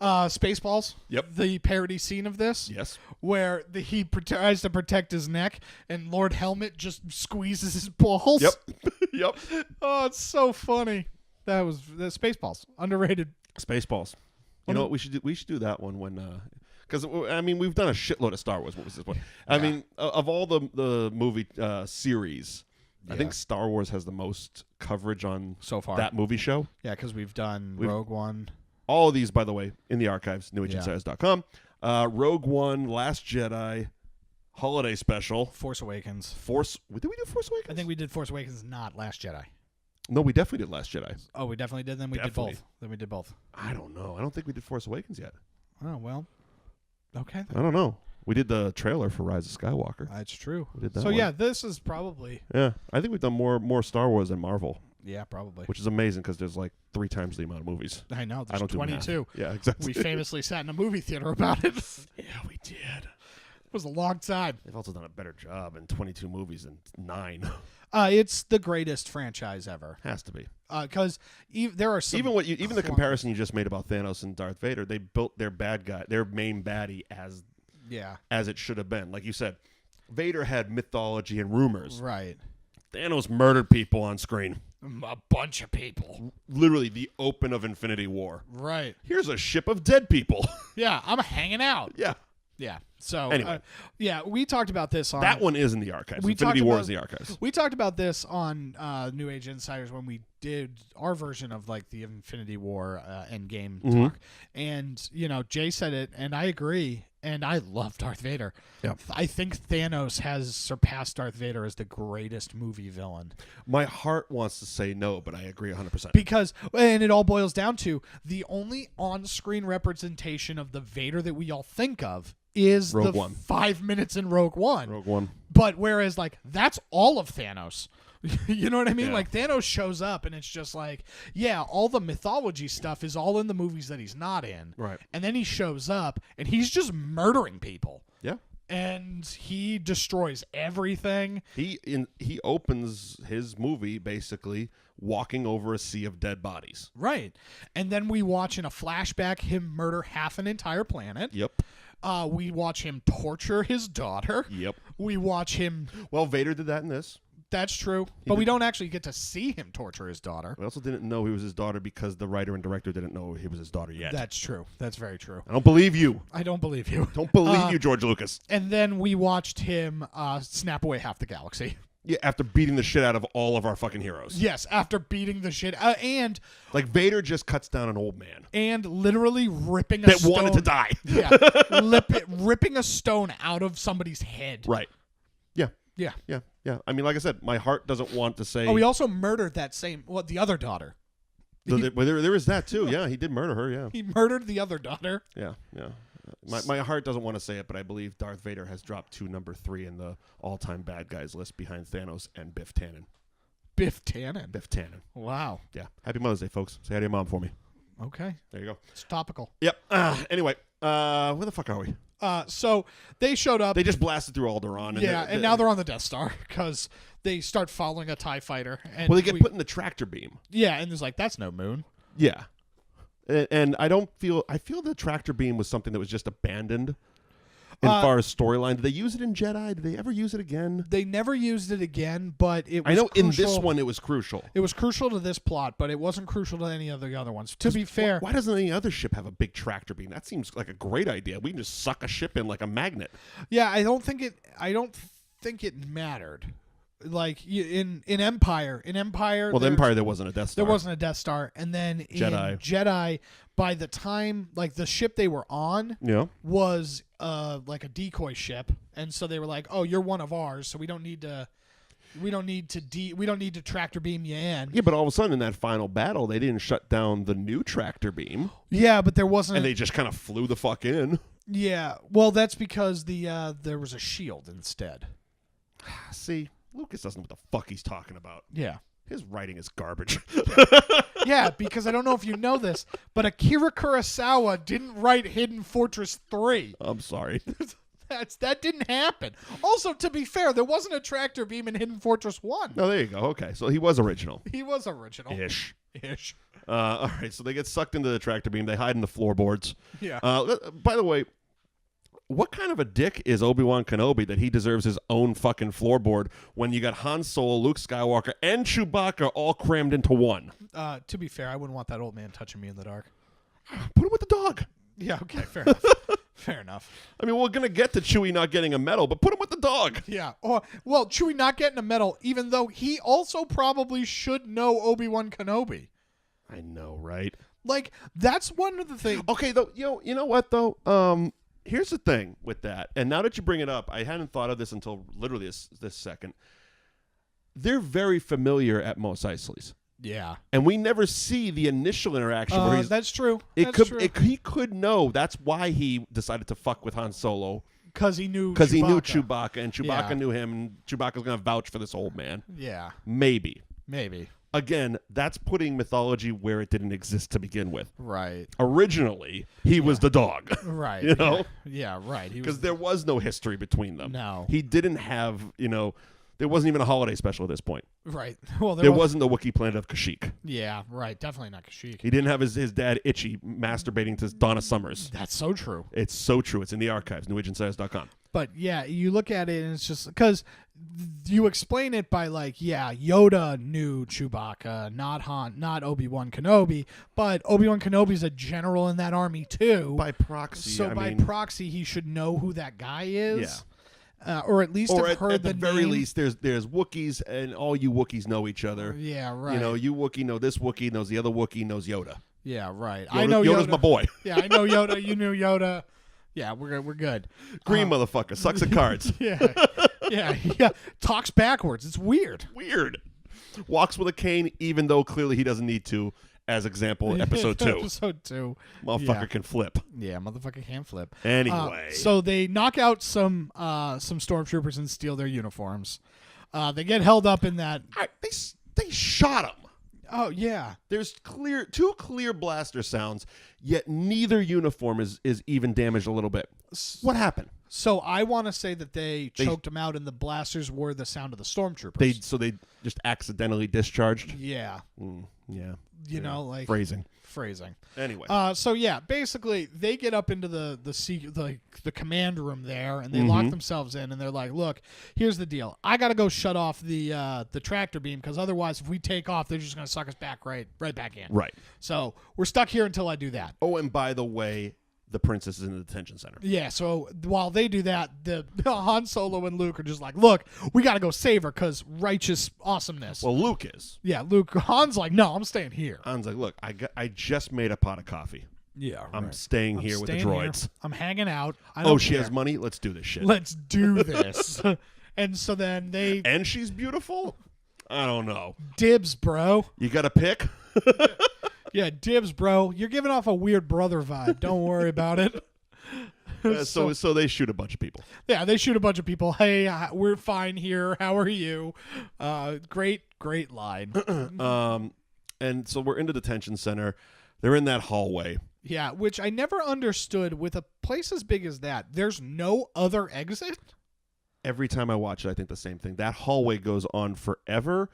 Spaceballs. Yep. The parody scene of this. Yes. Where he tries to protect his neck, and Lord Helmet just squeezes his balls. Yep. Yep. Oh, it's so funny. That was the Spaceballs. Underrated. Spaceballs. You know what we should do? We should do that one when, because I mean we've done a shitload of Star Wars movies at this point. I mean, of all the movie series, I think Star Wars has the most coverage on so far that movie show. Yeah, because we've done Rogue One. All of these, by the way, in the archives, newagentsize.com. Rogue One, Last Jedi, Holiday Special, Force Awakens. Did we do Force Awakens? I think we did Force Awakens, not Last Jedi. No, we definitely did Last Jedi. Oh, we definitely did. Then we did both. Then we did both. I don't know. I don't think we did Force Awakens yet. Oh well. Okay. I don't know. We did the trailer for Rise of Skywalker. That's true. We did that so one. yeah, this is probably. Yeah, I think we've done more Star Wars than Marvel. Yeah, probably. Which is amazing because there's like 3 times the amount of movies. I know. There's I don't 22. Yeah, exactly. We famously sat in a movie theater about it. Yeah, we did. It was a long time. They've also done a better job in 22 movies than 9. It's the greatest franchise ever. Has to be. Because there are some even the comparison you just made about Thanos and Darth Vader, they built their main baddie as it should have been. Like you said, Vader had mythology and rumors. Right. Thanos murdered people on screen. A bunch of people. Literally the open of Infinity War. Right. Here's a ship of dead people. Yeah, I'm hanging out. Yeah. Yeah. So, anyway. we talked about this on... That one is in the archives. Infinity War is in the archives. We talked about this on New Age Insiders when we did our version of, like, the Infinity War Endgame talk. And, Jay said it, and I agree. And I love Darth Vader. Yeah. I think Thanos has surpassed Darth Vader as the greatest movie villain. My heart wants to say no, but I agree 100%. Because, and it all boils down to, the only on-screen representation of the Vader that we all think of is Rogue the One. 5 minutes in Rogue One. Rogue One. But whereas, like, that's all of Thanos. You know what I mean? Yeah. Like, Thanos shows up, and it's just like, yeah, all the mythology stuff is all in the movies that he's not in. Right. And then he shows up, and he's just murdering people. Yeah. And he destroys everything. He opens his movie basically walking over a sea of dead bodies. Right. And then we watch in a flashback him murder half an entire planet. Yep. We watch him torture his daughter. Yep. We watch him... Well, Vader did that in this. That's true. But we don't actually get to see him torture his daughter. We also didn't know he was his daughter because the writer and director didn't know he was his daughter yet. That's true. That's very true. I don't believe you. I don't believe you. Don't believe you, George Lucas. And then we watched him snap away half the galaxy. Yeah, after beating the shit out of all of our fucking heroes. Yes, after beating the shit. And... Like, Vader just cuts down an old man. And literally ripping a stone... That wanted to die. Yeah. Ripping a stone out of somebody's head. Right. Yeah. Yeah. Yeah. Yeah. I mean, like I said, my heart doesn't want to say... Oh, he also murdered the other daughter. There is that, too. Yeah, he did murder her, yeah. He murdered the other daughter. Yeah, yeah. My heart doesn't want to say it, but I believe Darth Vader has dropped to number 3 in the all-time bad guys list behind Thanos and Biff Tannen. Biff Tannen? Biff Tannen. Wow. Yeah. Happy Mother's Day, folks. Say hi to your mom for me. Okay. There you go. It's topical. Yep. Anyway, where the fuck are we? So they showed up. They just blasted through Alderaan. And now they're on the Death Star because they start following a TIE fighter. And they get put in the tractor beam. Yeah, and there's like, that's no moon. Yeah. And I feel the tractor beam was something that was just abandoned in far as storyline. Did they use it in Jedi? Did they ever use it again? They never used it again, but it was I know crucial. In this one it was crucial. It was crucial to this plot, but it wasn't crucial to any of the other ones. To be fair. Why doesn't any other ship have a big tractor beam? That seems like a great idea. We can just suck a ship in like a magnet. Yeah, I don't think it mattered. Like in Empire. Well, the Empire, there wasn't a Death Star. There wasn't a Death Star. And then in Jedi, by the time, like, the ship they were on was like a decoy ship. And so they were like, oh, you're one of ours, so we don't need to tractor beam you in. Yeah, but all of a sudden in that final battle, they didn't shut down the new tractor beam. Yeah, but there wasn't. And they just kind of flew the fuck in. Yeah, well, that's because there was a shield instead. See, Lucas doesn't know what the fuck he's talking about. Yeah. His writing is garbage. Yeah, because I don't know if you know this, but Akira Kurosawa didn't write Hidden Fortress 3. I'm sorry. That didn't happen. Also, to be fair, there wasn't a tractor beam in Hidden Fortress 1. No, there you go. Okay, so he was original. He was original. Ish. Ish. All right, so they get sucked into the tractor beam. They hide in the floorboards. Yeah. By the way, what kind of a dick is Obi-Wan Kenobi that he deserves his own fucking floorboard when you got Han Solo, Luke Skywalker, and Chewbacca all crammed into one? To be fair, I wouldn't want that old man touching me in the dark. Put him with the dog. Yeah, okay, fair enough. Fair enough. I mean, we're going to get to Chewie not getting a medal, but put him with the dog. Yeah. Oh, well, Chewie not getting a medal, even though he also probably should know Obi-Wan Kenobi. I know, right? Like, that's one of the things. Okay, though, you know what, though? Here's the thing with that, and now that you bring it up, I hadn't thought of this until literally this second. They're very familiar at Mos Eisley's. Yeah. And we never see the initial interaction where he's... That's true. He could know. That's why he decided to fuck with Han Solo. Because he knew Chewbacca, and Chewbacca knew him, and Chewbacca's going to vouch for this old man. Yeah. Maybe. Again, that's putting mythology where it didn't exist to begin with. Right. Originally, he was the dog. Right. You know? Yeah, right. Because there was no history between them. No. He didn't have, there wasn't even a holiday special at this point. Right. Well, there wasn't the Wookiee planet of Kashyyyk. Yeah, right. Definitely not Kashyyyk. He didn't have his dad Itchy masturbating to Donna Summers. That's so true. It's so true. It's in the archives, newagentsize.com. But yeah, you look at it and it's just because you explain it by like, yeah, Yoda knew Chewbacca, not Obi-Wan Kenobi, but Obi-Wan Kenobi's a general in that army too. By proxy. So by proxy, he should know who that guy is. Yeah. Or at least have heard at the very name. least, there's Wookiees, and all you Wookiees know each other. Yeah, right. You Wookiee know this Wookiee, knows the other Wookiee, knows Yoda. Yeah, right. I know Yoda's my boy. Yeah, I know Yoda. You knew Yoda. Yeah, we're good. Green motherfucker sucks at cards. yeah. Talks backwards. It's weird. Walks with a cane, even though clearly he doesn't need to. As example, episode 2. Episode 2. Motherfucker can flip. Yeah, motherfucker can flip. Anyway. So they knock out some stormtroopers and steal their uniforms. They get held up in that. They shot him. Oh, yeah. There's two clear blaster sounds, yet neither uniform is even damaged a little bit. What happened? So I want to say that they choked him out and the blasters were the sound of the stormtroopers. So they just accidentally discharged? Yeah. Yeah. You know, like phrasing. Anyway. So yeah, basically they get up into the command room there and they lock themselves in and they're like, "Look, here's the deal. I got to go shut off the tractor beam because otherwise if we take off, they're just going to suck us back right back in." Right. So, we're stuck here until I do that. Oh, and by the way, the princess is in the detention center. Yeah, so while they do that, the Han Solo and Luke are just like, look, we got to go save her because righteous awesomeness. Well, Luke is. Yeah, Han's like, no, I'm staying here. Han's like, look, I just made a pot of coffee. Yeah, right. I'm staying here with the droids. Here. I'm hanging out. She has money? Let's do this shit. Let's do this. And so then they... And she's beautiful? I don't know. Dibs, bro. You got a pick? Yeah, dibs, bro. You're giving off a weird brother vibe. Don't worry about it. So they shoot a bunch of people. Yeah, they shoot a bunch of people. Hey, we're fine here. How are you? Great line. And so we're in the detention center. They're in that hallway. Yeah, which I never understood. With a place as big as that, there's no other exit? Every time I watch it, I think the same thing. That hallway goes on forever.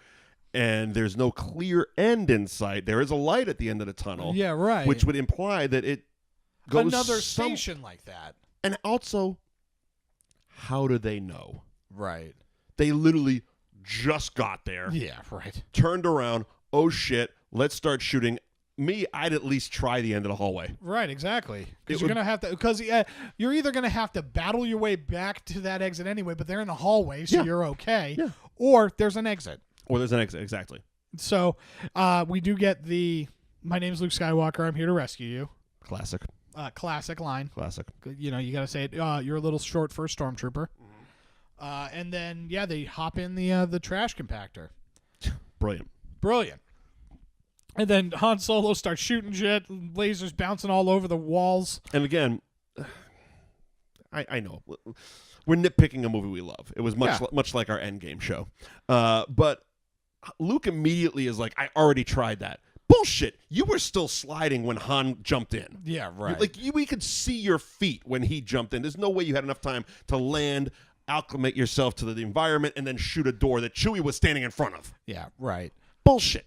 And there's no clear end in sight. There is a light at the end of the tunnel. Yeah, right. Which would imply that it goes another station like that. And also, how do they know? Right. They literally just got there. Yeah, right. Turned around. Oh, shit. Let's start shooting. I'd at least try the end of the hallway. Right, exactly. Because you're going to have to, because you're either going to have to battle your way back to that exit anyway, but they're in the hallway, so you're okay. Yeah. or there's an exit. Exactly. So we do get the "My name's Luke Skywalker. I'm here to rescue you." Classic line. Classic. You know, you got to say it. You're a little short for a stormtrooper. And then they hop in the trash compactor. Brilliant. And then Han Solo starts shooting shit, lasers bouncing all over the walls. And again, I know we're nitpicking a movie we love. It was much like our Endgame show, but Luke immediately is like, "I already tried that." Bullshit! You were still sliding when Han jumped in. Yeah, right. We could see your feet when he jumped in. There's no way you had enough time to land, acclimate yourself to the environment, and then shoot a door that Chewie was standing in front of. Yeah, right. Bullshit.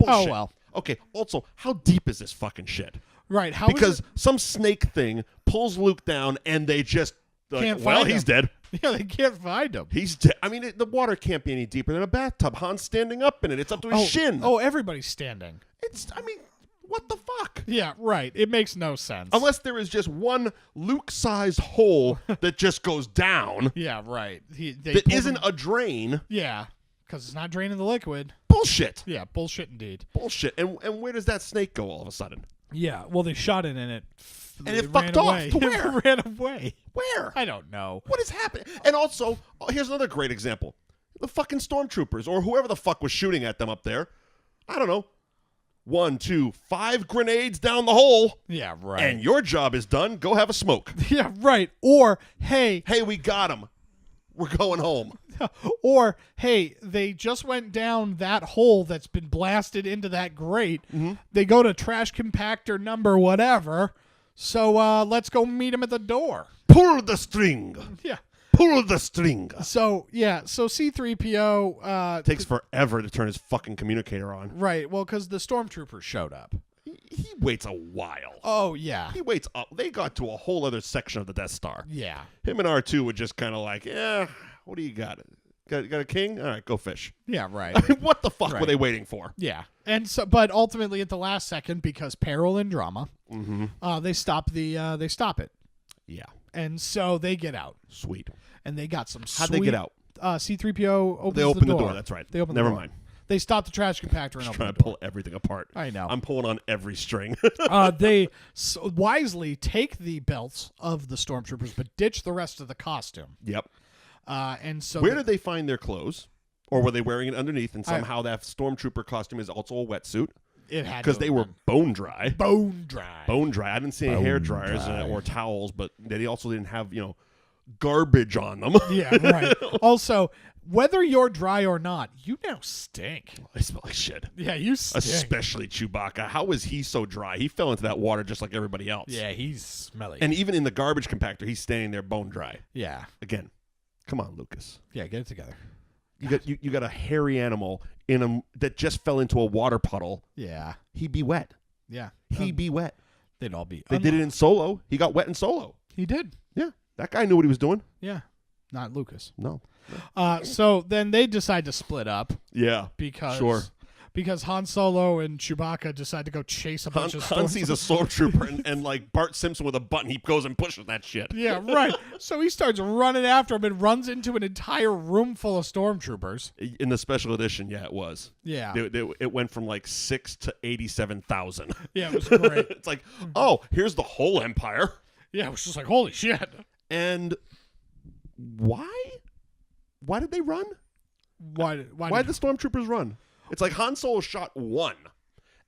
Oh, well. Okay, also, how deep is this fucking shit? Right. Because some snake thing pulls Luke down and they just... Can't find him. He's dead. Yeah, they can't find him. He's dead. I mean, the water can't be any deeper than a bathtub. Han's standing up in it. It's up to his shin. Oh, everybody's standing. What the fuck? Yeah, right. It makes no sense. Unless there is just one Luke-sized hole that just goes down. Yeah, right. That isn't a drain. Yeah, because it's not draining the liquid. Bullshit. Yeah, bullshit indeed. Bullshit. And where does that snake go all of a sudden? Yeah, well, they shot it and it fucked off. To where? It ran away. Where? I don't know. What is happening? And also, here's another great example. The fucking stormtroopers, or whoever the fuck was shooting at them up there. I don't know. 1, 2, 5 grenades down the hole. Yeah, right. And your job is done. Go have a smoke. Yeah, right. Or, hey, we got him. We're going home. Or, hey, they just went down that hole that's been blasted into that grate. Mm-hmm. They go to trash compactor number whatever. So let's go meet him at the door. Pull the string. Yeah. Pull the string. So C-3PO... takes forever to turn his fucking communicator on. Right. Well, because the stormtroopers showed up. He waits a while. Oh, yeah. He waits up. They got to a whole other section of the Death Star. Yeah. Him and R2 were just kind of like, what do you got? Got a king? All right, go fish. Yeah, right. I mean, what the fuck were they waiting for? Yeah. And so, but ultimately at the last second, because peril and drama, they stop it. Yeah. And so they get out. Sweet. And they got some How'd they get out? C-3PO opens They opened the door. That's right. They opened Never the door. mind. They stopped the trash compactor and opened trying the to door. pull everything apart. I know. I'm pulling on every string. They wisely take the belts of the stormtroopers, but ditch the rest of the costume. Yep. And so where did they find their clothes? Or were they wearing it underneath? And somehow that stormtrooper costume is also a wetsuit. It had because they were bone dry. Bone dry. Bone dry. I didn't see any hair dryers or towels, but they also didn't have garbage on them. Yeah, right. Also, whether you're dry or not, you now stink. I smell like shit. Yeah, you stink. Especially Chewbacca. How is he so dry? He fell into that water just like everybody else. Yeah, he's smelly. And even in the garbage compactor, he's standing there bone dry. Yeah. Again, come on, Lucas. Yeah, get it together. You got a hairy animal that just fell into a water puddle. Yeah. He'd be wet. Yeah. He'd be wet. They'd all be. They did it in Solo. He got wet in Solo. He did. Yeah. That guy knew what he was doing. Yeah. Not Lucas. No. So then they decide to split up. Yeah. Because Han Solo and Chewbacca decide to go chase a bunch of stormtroopers. Han sees a stormtrooper and like Bart Simpson with a button, he goes and pushes that shit. Yeah, right. So he starts running after him and runs into an entire room full of stormtroopers. In the special edition, yeah, it was. Yeah. It went from like 6 to 87,000. Yeah, it was great. It's like, oh, here's the whole Empire. Yeah, it was just like, holy shit. And why? Why did they run? Why did the stormtroopers run? It's like Han Solo shot one,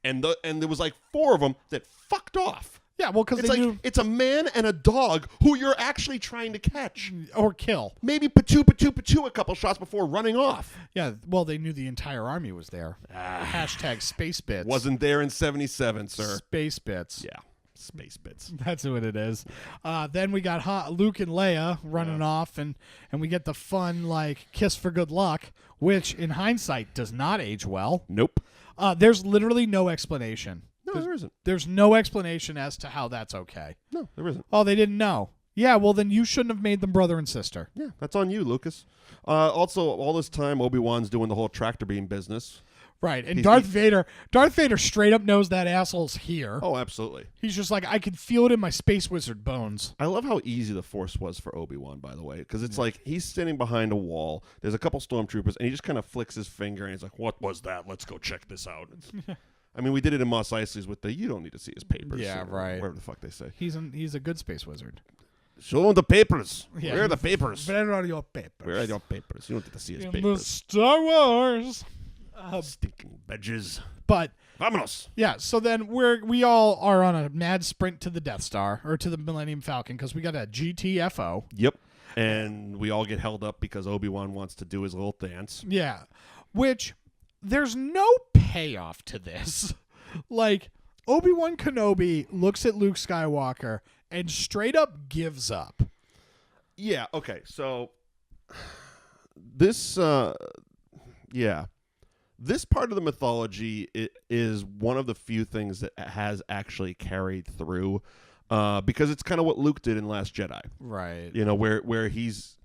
and there was like 4 of them that fucked off. Yeah, well, because it's a man and a dog who you're actually trying to catch or kill. Maybe patoo a couple shots before running off. Yeah, well, they knew the entire army was there. Hashtag space bits. Wasn't there in 77, sir. Space bits. Yeah. Space bits. That's what it is. Then we got Luke and Leia running off, and we get the fun like kiss for good luck, which in hindsight does not age well. Nope. There's literally no explanation. No, there isn't. There's no explanation as to how that's okay. No, there isn't. Oh, they didn't know. Yeah, well then you shouldn't have made them brother and sister. Yeah, that's on you, Lucas. Also, all this time Obi-Wan's doing the whole tractor beam business. Right, and Darth Vader straight up knows that asshole's here. Oh, absolutely. He's just like, I can feel it in my space wizard bones. I love how easy the Force was for Obi-Wan, by the way, because it's like he's standing behind a wall. There's a couple stormtroopers, and he just kind of flicks his finger, and he's like, "What was that? Let's go check this out." I mean, we did it in Mos Eisley's with the "you don't need to see his papers." Yeah, or right. Whatever the fuck they say. He's a good space wizard. Show him the papers. Yeah. Where are the papers? Where are your papers? Where are your papers? You don't get to see his In papers. the Star Wars. Stinking badges. But Vámonos. yeah, so then we all are on a mad sprint to the Death Star or to the Millennium Falcon because we got a GTFO. Yep. And we all get held up because Obi-Wan wants to do his little dance. Yeah, which there's no payoff to this. Like, Obi-Wan Kenobi looks at Luke Skywalker and straight up gives up. Yeah, okay. So this this part of the mythology is one of the few things that has actually carried through, because it's kind of what Luke did in Last Jedi, Right. you know, where he's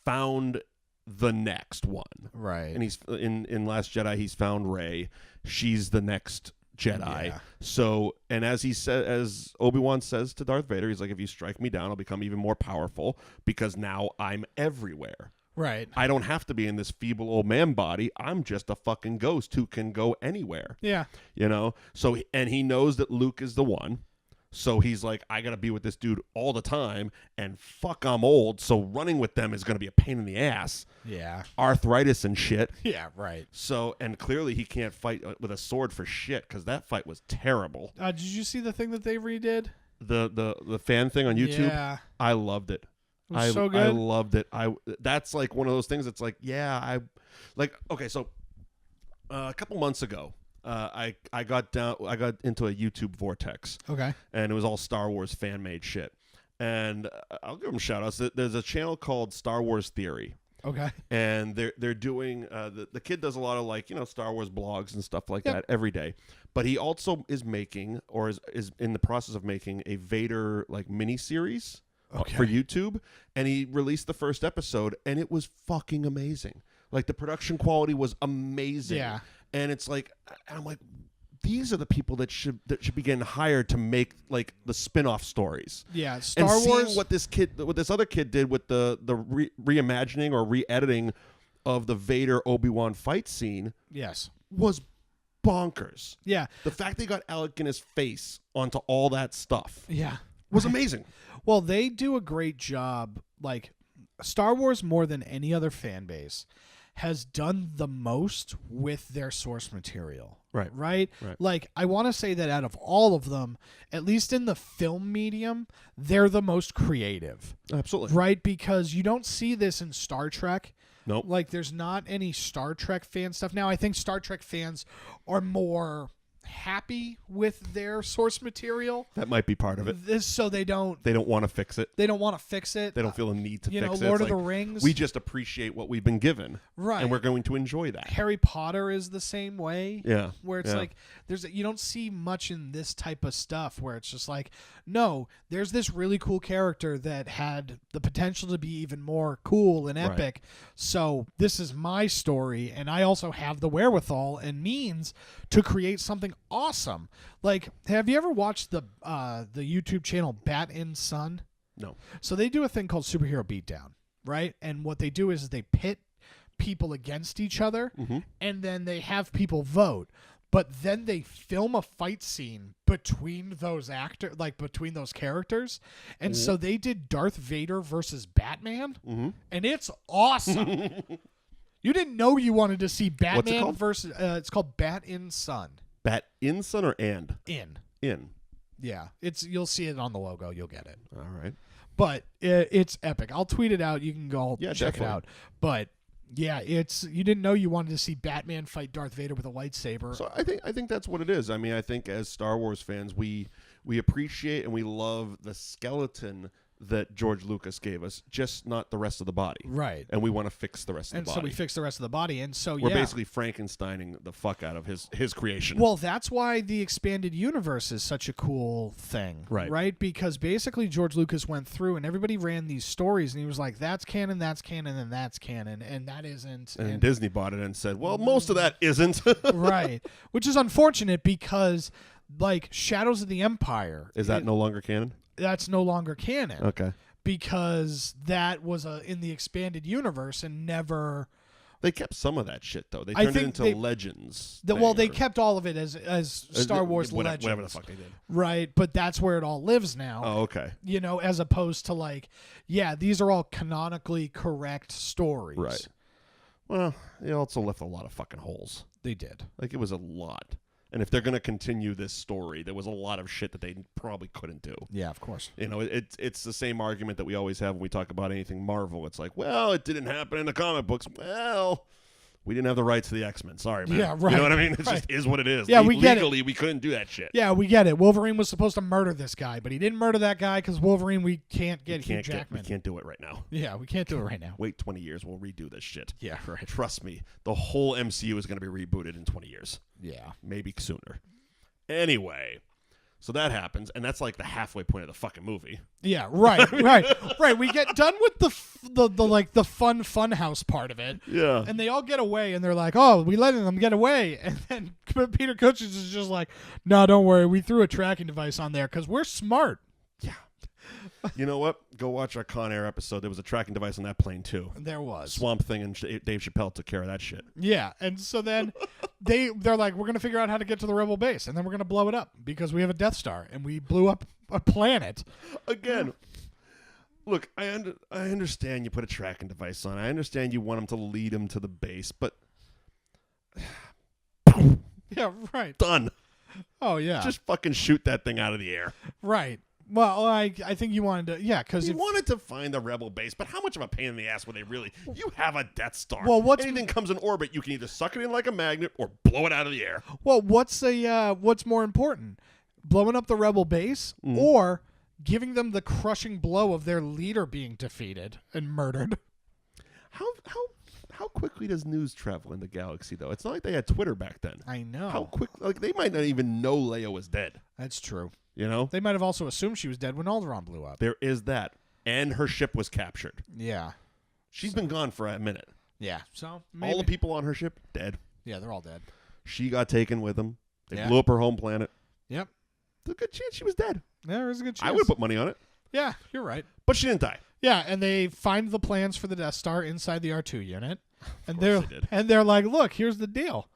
found the next one, Right. and he's in Last Jedi he's found Rey. She's the next Jedi. Yeah. So, and as Obi-Wan says to Darth Vader, he's like, if you strike me down, I'll become even more powerful because now I'm everywhere. Right. I don't have to be in this feeble old man body. I'm just a fucking ghost who can go anywhere. Yeah. You know? So, and he knows that Luke is the one. So he's like, I got to be with this dude all the time. And fuck, I'm old. So running with them is going to be a pain in the ass. Yeah. Arthritis and shit. Yeah, right. So, and clearly he can't fight with a sword for shit because that fight was terrible. Did you see the thing that they redid? The fan thing on YouTube? Yeah. I loved it. It was so good. I loved it. That's like one of those things that's like, yeah, okay, so a couple months ago, I got into a YouTube vortex. Okay. And it was all Star Wars fan made shit. And I'll give them shout outs. There's a channel called Star Wars Theory. Okay. And they're doing the kid does a lot of, like, you know, Star Wars blogs and stuff like Yep. that every day. But he also is making, or is in the process of making, a Vader like mini series. Okay. For YouTube, and he released the first episode, and it was fucking amazing. Like, the production quality was amazing. Yeah. And it's like, and I'm like, these are the people that should be getting hired to make like the spin-off stories. Yeah, Star and Wars. seeing what this other kid did with the reimagining or re-editing of the Vader Obi-Wan fight scene, Yes. was bonkers. Yeah. The fact they got Alec Guinness' face onto all that stuff Yeah. was amazing. Well, they do a great job. Like, Star Wars, more than any other fan base, has done the most with their source material. Right. Right? Like, I want to say that out of all of them, at least in the film medium, they're the most creative. Absolutely. Right? Because you don't see this in Star Trek. Nope. Like, there's not any Star Trek fan stuff. Now, I think Star Trek fans are more happy with their source material. That might be part of it. So they don't want to fix it. They don't want to fix it. They don't feel a need to you fix know, it. Lord It's of like, the Rings. we just appreciate what we've been given. Right. And we're going to enjoy that. Harry Potter is the same way. Yeah. Where it's Yeah. like you don't see much in this type of stuff where it's just like, no, there's this really cool character that had the potential to be even more cool and epic. So this is my story, and I also have the wherewithal and means to create something awesome. Like, have you ever watched the YouTube channel Bat in Sun? No. So they do a thing called Superhero Beatdown, right? And what they do is they pit people against each other, and then they have people vote. But then they film a fight scene between those between those characters. And so they did Darth Vader versus Batman, and it's awesome. You didn't know you wanted to see Batman What's it called? versus it's called Bat in Sun. Bat in Sun or and? In. Yeah, you'll see it on the logo. You'll get it. All right. But it's epic. I'll tweet it out. You can go check definitely. it out. But yeah, you didn't know you wanted to see Batman fight Darth Vader with a lightsaber. So I think that's what it is. I mean, I think as Star Wars fans, we appreciate and we love the skeleton that George Lucas gave us, just not the rest of the body. Right. And we want to fix the rest of And the so body. we fix the rest of the body. And so, We're basically Frankensteining the fuck out of his creation. Well, that's why the expanded universe is such a cool thing. Right? Because basically George Lucas went through and everybody ran these stories and he was like, that's canon, and that's canon, and that isn't. And Disney bought it and said, well, most of that isn't. Right. Which is unfortunate because, like, Shadows of the Empire. Is that no longer canon? That's no longer canon. Okay. Because that was in the expanded universe and never... They kept some of that shit, though. They turned it into Legends. They kept all of it as Star Wars Legends. Whatever the fuck they did. Right, but that's where it all lives now. Oh, okay. You know, as opposed to, like, these are all canonically correct stories. Right. Well, they also left a lot of fucking holes. They did. Like, it was a lot. And if they're going to continue this story, there was a lot of shit that they probably couldn't do. Yeah, of course. You know, it's the same argument that we always have when we talk about anything Marvel. It's like, well, it didn't happen in the comic books. Well, we didn't have the rights to the X-Men. Sorry, man. Yeah, right. You know what I mean? It Right. just is what it is. Yeah, we get it. Legally, we couldn't do that shit. Yeah, we get it. Wolverine was supposed to murder this guy, but he didn't murder that guy because Wolverine, we can't get Hugh Jackman. We can't do it right now. Yeah, we can't do it right now. Wait 20 years, we'll redo this shit. Yeah, right. Trust me, the whole MCU is going to be rebooted in 20 years. Yeah. Maybe sooner. Anyway, so that happens, and that's like the halfway point of the fucking movie. Yeah, right, right. We get done with the fun house part of it. Yeah. And they all get away, and they're like, "Oh, we letting them get away." And then Peter Cushing is just like, "No, don't worry. We threw a tracking device on there because we're smart." Yeah. You know what? Go watch our Con Air episode. There was a tracking device on that plane too. There was. Swamp Thing and Dave Chappelle took care of that shit. Yeah, and so then they're like, we're gonna figure out how to get to the Rebel base, and then we're gonna blow it up because we have a Death Star, and we blew up a planet. Again, look, I understand you put a tracking device on. I understand you want them to lead them to the base, but Yeah, right. done. Oh yeah, Just fucking shoot that thing out of the air. right. Well, I think you wanted to, because You wanted to find the Rebel base, but how much of a pain in the ass were they really? You have a Death Star. Well, anything comes in orbit, you can either suck it in like a magnet or blow it out of the air. Well, what's more important, blowing up the Rebel base or giving them the crushing blow of their leader being defeated and murdered? How quickly does news travel in the galaxy, though? It's not like they had Twitter back then. I know. How quick? Like, they might not even know Leia was dead. That's true. You know? They might have also assumed she was dead when Alderaan blew up. There is that. And her ship was captured. Yeah. She's been gone for a minute. Yeah. So maybe. All the people on her ship, dead. Yeah, they're all dead. She got taken with them. They Yeah. blew up her home planet. Yep. There's a good chance she was dead. There is a good chance. I would put money on it. Yeah, you're right. But she didn't die. Yeah, and they find the plans for the Death Star inside the R2 unit. And course they did. they're like, look, here's the deal.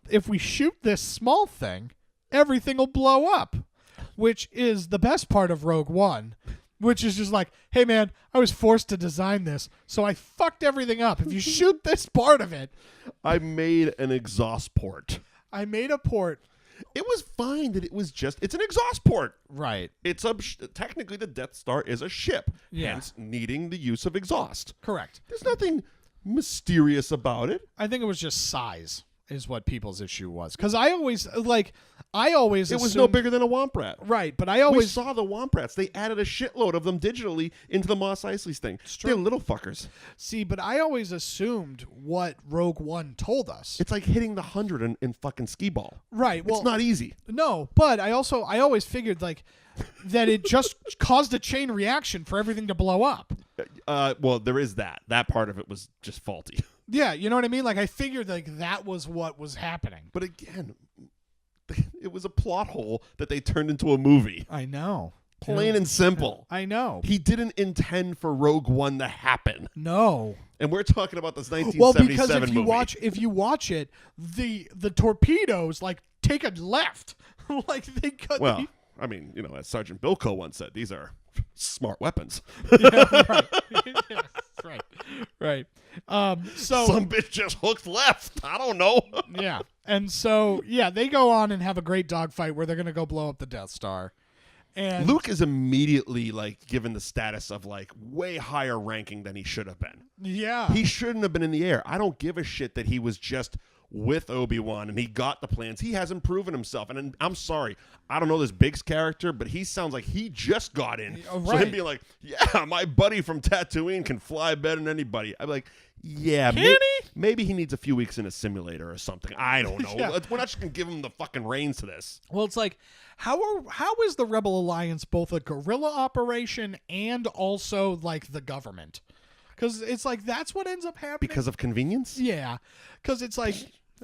If we shoot this small thing, everything will blow up. Which is the best part of Rogue One, which is just like, hey man, I was forced to design this, so I fucked everything up. If you shoot this part of it, I made an exhaust port. I made a port. It was fine that it's an exhaust port. Right. It's technically the Death Star is a ship, hence needing the use of exhaust. Correct. There's nothing mysterious about it. I think it was just size is what people's issue was. Because I always It was no bigger than a Womp Rat. Right, but I We always saw the Womp Rats. They added a shitload of them digitally into the Mos Eisley's thing. true. They're little fuckers. see, but I always assumed what Rogue One told us. It's like hitting the 100 in fucking skee ball. Right. Well, It's not easy. no, but I always figured like that it just caused a chain reaction for everything to blow up. Well, there is that. That part of it was just faulty. Yeah, you know what I mean? Like I figured like that was what was happening. But again, it was a plot hole that they turned into a movie. I know. Plain and simple. I know. He didn't intend for Rogue One to happen. No. And we're talking about this 1977 Well, because movie. if you watch it, the torpedoes like take a left. Like they cut Well, I mean, you know, as Sergeant Bilko once said, these are smart weapons. yeah, right. Yes, right. Right. So Some bitch just hooked left. I don't know. yeah. And so they go on and have a great dogfight where they're gonna go blow up the Death Star. And Luke is immediately like given the status of like way higher ranking than he should have been. yeah. He shouldn't have been in the air. I don't give a shit that he was just with Obi-Wan, and he got the plans. He hasn't proven himself. And I'm sorry, I don't know this Biggs character, but he sounds like he just got in. Oh, So right. him being like, yeah, my buddy from Tatooine can fly better than anybody. I'm like, yeah, maybe he needs a few weeks in a simulator or something. I don't know. Yeah. We're not just going to give him the fucking reins to this. Well, it's like, how is the Rebel Alliance both a guerrilla operation and also like the government? Because it's like that's what ends up happening. Because of convenience? Yeah. Because it's like,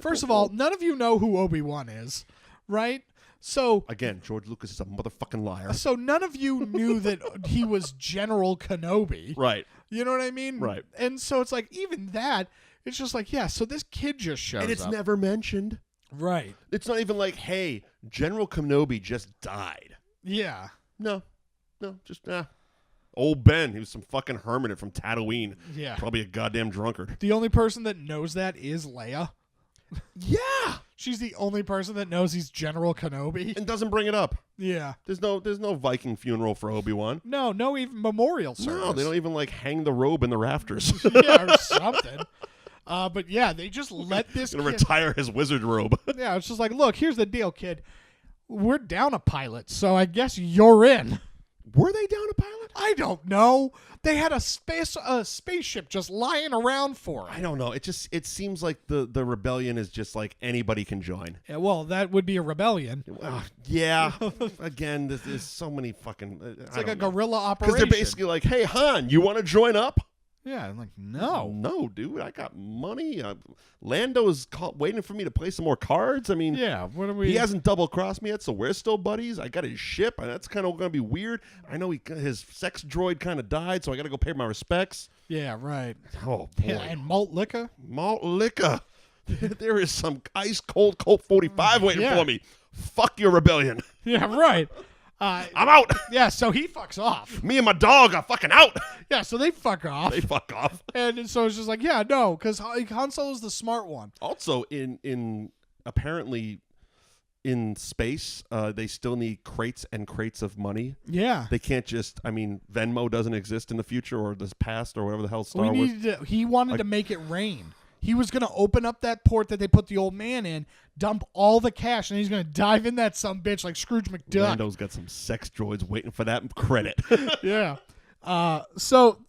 first of all, none of you know who Obi-Wan is, right? So Again, George Lucas is a motherfucking liar. so none of you knew that he was General Kenobi. Right. You know what I mean? Right. And so it's like, even that, it's just like, yeah, so this kid just shows And it's up. never mentioned. Right. It's not even like, hey, General Kenobi just died. Yeah. No, just old Ben. He was some fucking hermit from Tatooine. Yeah. Probably a goddamn drunkard. The only person that knows that is Leia. Yeah. She's the only person that knows he's General Kenobi. And doesn't bring it up. Yeah. There's no Viking funeral for Obi-Wan. No even memorial service. No, they don't even like hang the robe in the rafters. Yeah, or something. But yeah, they just let this Gonna kid... retire his wizard robe. Yeah, it's just like, look, here's the deal, kid. We're down a pilot, so I guess you're in. Were they down a pilot? I don't know. They had a spaceship just lying around for I it. don't know. It seems like the rebellion is just like anybody can join. Yeah, well, that would be a rebellion. Yeah. Again, there's so many fucking. It's like a guerrilla operation. Because they're basically like, hey, Han, you want to join up? Yeah, I'm like, no. No, dude, I got money. Lando's waiting for me to play some more cards. I mean, Yeah, what are we... he hasn't double-crossed me yet, so we're still buddies. I got his ship, and that's kind of going to be weird. I know his sex droid kind of died, so I got to go pay my respects. Yeah, right. Oh, boy. Yeah, and malt liquor. Malt liquor. There is some ice-cold Colt 45 waiting Yeah. for me. Fuck your rebellion. Yeah, right. I'm out. Yeah, so he fucks off. Me and my dog are fucking out. Yeah, so they fuck off. They fuck off. And so it's just like, yeah, no, because Han Solo's the smart one. Also, apparently in space, they still need crates and crates of money. Yeah. They can't just. I mean, Venmo doesn't exist in the future or this past or whatever the hell Star Wars. He wanted to make it rain. He was going to open up that port that they put the old man in, dump all the cash, and he's going to dive in that sumbitch like Scrooge McDuck. Lando's got some sex droids waiting for that credit. Yeah. So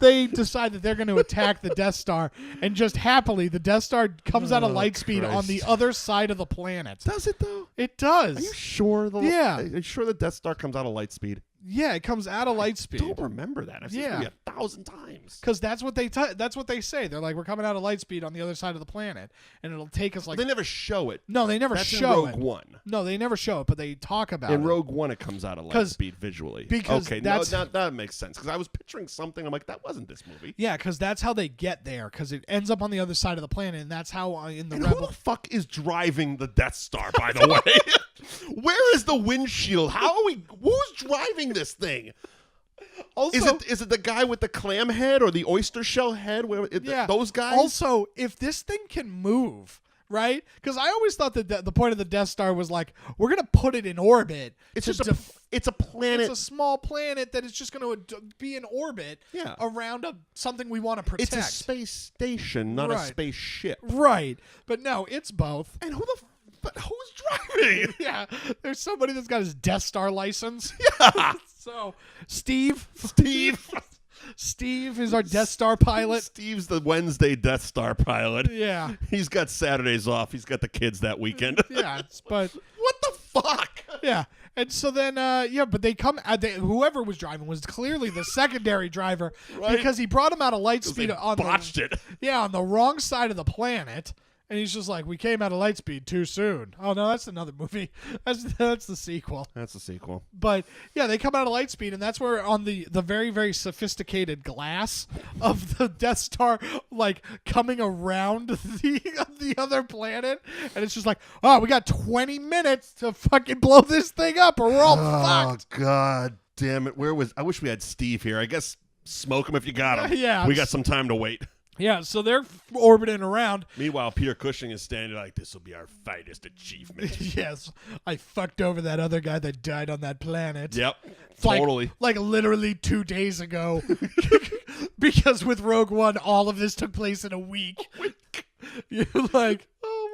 they decide that they're going to attack the Death Star, and just happily, the Death Star comes out of light speed on the other side of the planet. Does it though? It does. Are you sure? Yeah. Are you sure the Death Star comes out of light speed? Yeah, it comes out of light I speed. don't remember that. I've seen Yeah. it 1,000 times. Because that's what they say. They're like, we're coming out of light speed on the other side of the planet, and it'll take us like. They never show it. No, they never That's show in Rogue it. One. No, they never show it, but they talk about In it. Rogue One, it comes out of light 'Cause- speed visually. because okay, that's- no, that makes sense. Because I was picturing something. I'm like, that wasn't this movie. Yeah, because that's how they get there. Because it ends up on the other side of the planet, and that's how in the And Rebel. who the fuck is driving the Death Star, by the way? Where is the windshield? How are we? Who's driving this thing? Also, Is it the guy with the clam head or the oyster shell head? yeah, Those guys? Also, if this thing can move, right? Because I always thought that the point of the Death Star was like, we're gonna put it in orbit. It's to just it's a planet. It's a small planet that is just going to be in orbit Yeah. around something we want to protect. It's a space station, not a Right. spaceship. Right. But no, it's both. And but who's driving? Yeah. There's somebody that's got his Death Star license. Yeah. So, Steve is our Death Star pilot. Steve's the Wednesday Death Star pilot. Yeah. He's got Saturdays off. He's got the kids that weekend. Yeah. But, What the fuck? yeah. And so then, but they come, whoever was driving was clearly the secondary driver Right. because he brought him out of light speed They on botched it. Yeah, on the wrong side of the planet. And he's just like, we came out of light speed too soon. Oh, no, that's another movie. That's the sequel. That's the sequel. But, yeah, they come out of light speed, and that's where on the very, very sophisticated glass of the Death Star, like, coming around the other planet. And it's just like, oh, we got 20 minutes to fucking blow this thing up, or we're all fucked. Oh, God damn it. I wish we had Steve here. I guess smoke him if you got him. Yeah. We got some time to wait. Yeah, so they're orbiting around. Meanwhile, Peter Cushing is standing like, this will be our finest achievement. Yes, I fucked over that other guy that died on that planet. Yep, Like- totally. Like literally 2 days ago. Because with Rogue One, all of this took place in a week. You're like, Oh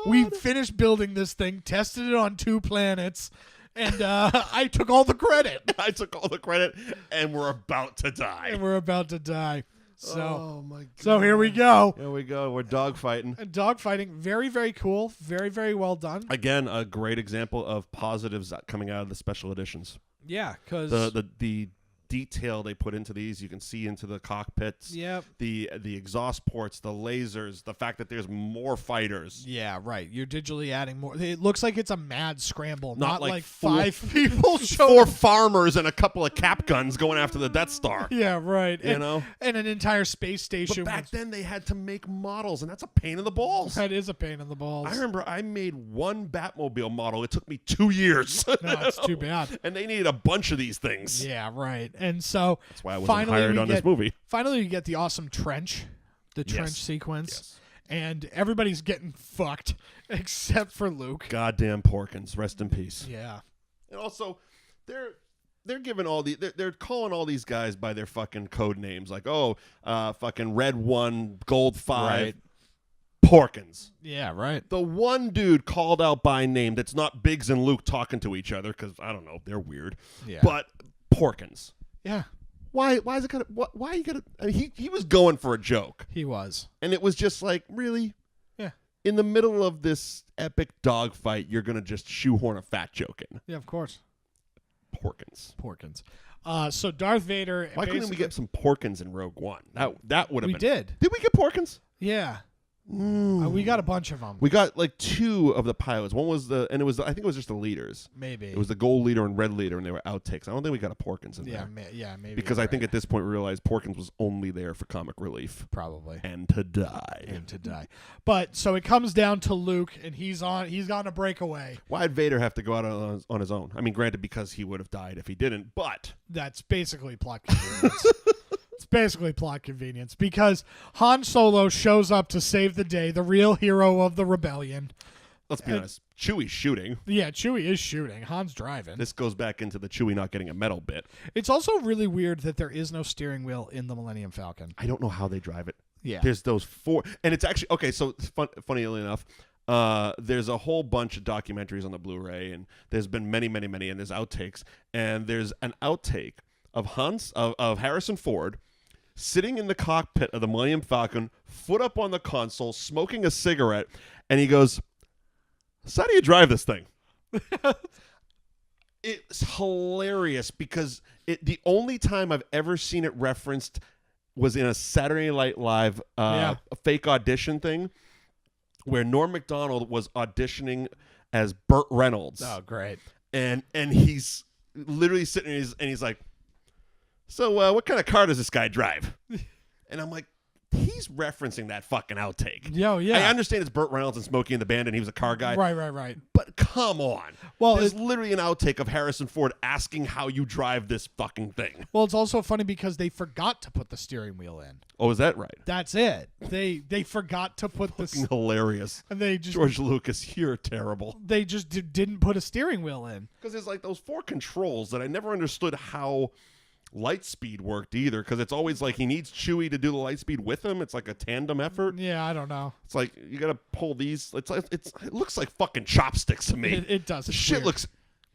We finished building this thing, tested it on 2 planets, and I took all the credit. I took all the credit, and we're about to die. So, Oh my God. so here we go. Here we go. We're dogfighting. And dogfighting, very, very cool. Very, very well done. Again, a great example of positives coming out of the special editions. Yeah, because The detail they put into these, you can see into the cockpits. Yep. The exhaust ports, the lasers, the fact that there's more fighters. Yeah, right. You're digitally adding more. It looks like it's a mad scramble. Not Not like like four- 5 people show 4 farmers and a couple of cap guns going after the Death Star. Yeah, right. You know? And an entire space But station. back then they had to make models, and that's a pain in the balls. That is a pain in the balls. I remember I made one Batmobile model. It took me 2 years. No, it's too bad. And they needed a bunch of these things. Yeah, right. And so That's why I wasn't hired on this movie. Finally, we get the awesome trench, trench sequence, Yes. and everybody's getting fucked except for Luke. Goddamn Porkins. Rest in peace. Yeah. And also, they're giving all they're calling all these guys by their fucking code names, like fucking Red 1, Gold 5, Right. Porkins. Yeah, right. The one dude called out by name that's not Biggs and Luke talking to each other because I don't know, they're weird. Yeah. But Porkins. Yeah, Why is it gonna? Why are you gonna? I mean, he was going for a joke, he was. and it was just like, really, Yeah. in the middle of this epic dogfight, you're gonna just shoehorn a fat joke in. Yeah, of course. Porkins. So Darth Vader. Why couldn't we basically- get some Porkins in Rogue One? That would have We been. did. Did we get Porkins? Yeah. We got a bunch of them. We got like 2 of the pilots. One was I think it was just the leaders. Maybe. It was the gold leader and red leader, and they were outtakes. I don't think we got a Porkins in Yeah, there. maybe. Because you're I think right. at this point we realized Porkins was only there for comic relief probably. and to die. And to die. But so it comes down to Luke, and he's on a breakaway. Why'd Vader have to go out on his own? I mean, granted, because he would have died if he didn't, but That's basically plot convenience. It's basically plot convenience because Han Solo shows up to save the day, the real hero of the rebellion. let's be honest, Chewie's shooting. Yeah, Chewie is shooting. Han's driving. This goes back into the Chewie not getting a medal bit. It's also really weird that there is no steering wheel in the Millennium Falcon. I don't know how they drive it. Yeah. There's those 4, and it's actually okay. So funnily enough, there's a whole bunch of documentaries on the Blu-ray, and there's been many, and there's outtakes, and there's an outtake of of Harrison Ford sitting in the cockpit of the Millennium Falcon, foot up on the console, smoking a cigarette, and he goes, "So how do you drive this thing?" It's hilarious because the only time I've ever seen it referenced was in a Saturday Night Live a fake audition thing where Norm Macdonald was auditioning as Burt Reynolds. Oh, great. And he's literally sitting there and he's like, "So what kind of car does this guy drive?" And I'm like, he's referencing that fucking outtake. Yo, yeah. I understand it's Burt Reynolds and Smokey and the Band and he was a car guy. Right. But come on. Well, there's literally an outtake of Harrison Ford asking how you drive this fucking thing. Well, it's also funny because they forgot to put the steering wheel in. Oh, is that right? That's it. They forgot to put this, Fucking hilarious. and they just George Lucas, you're terrible. they just didn't put a steering wheel in. Because there's like those 4 controls that I never understood how light speed worked either, because it's always like he needs Chewie to do the light speed with him. It's like a tandem effort. Yeah, I don't know. It's like you gotta pull these. It looks like fucking chopsticks to me. It does. The It's shit weird. looks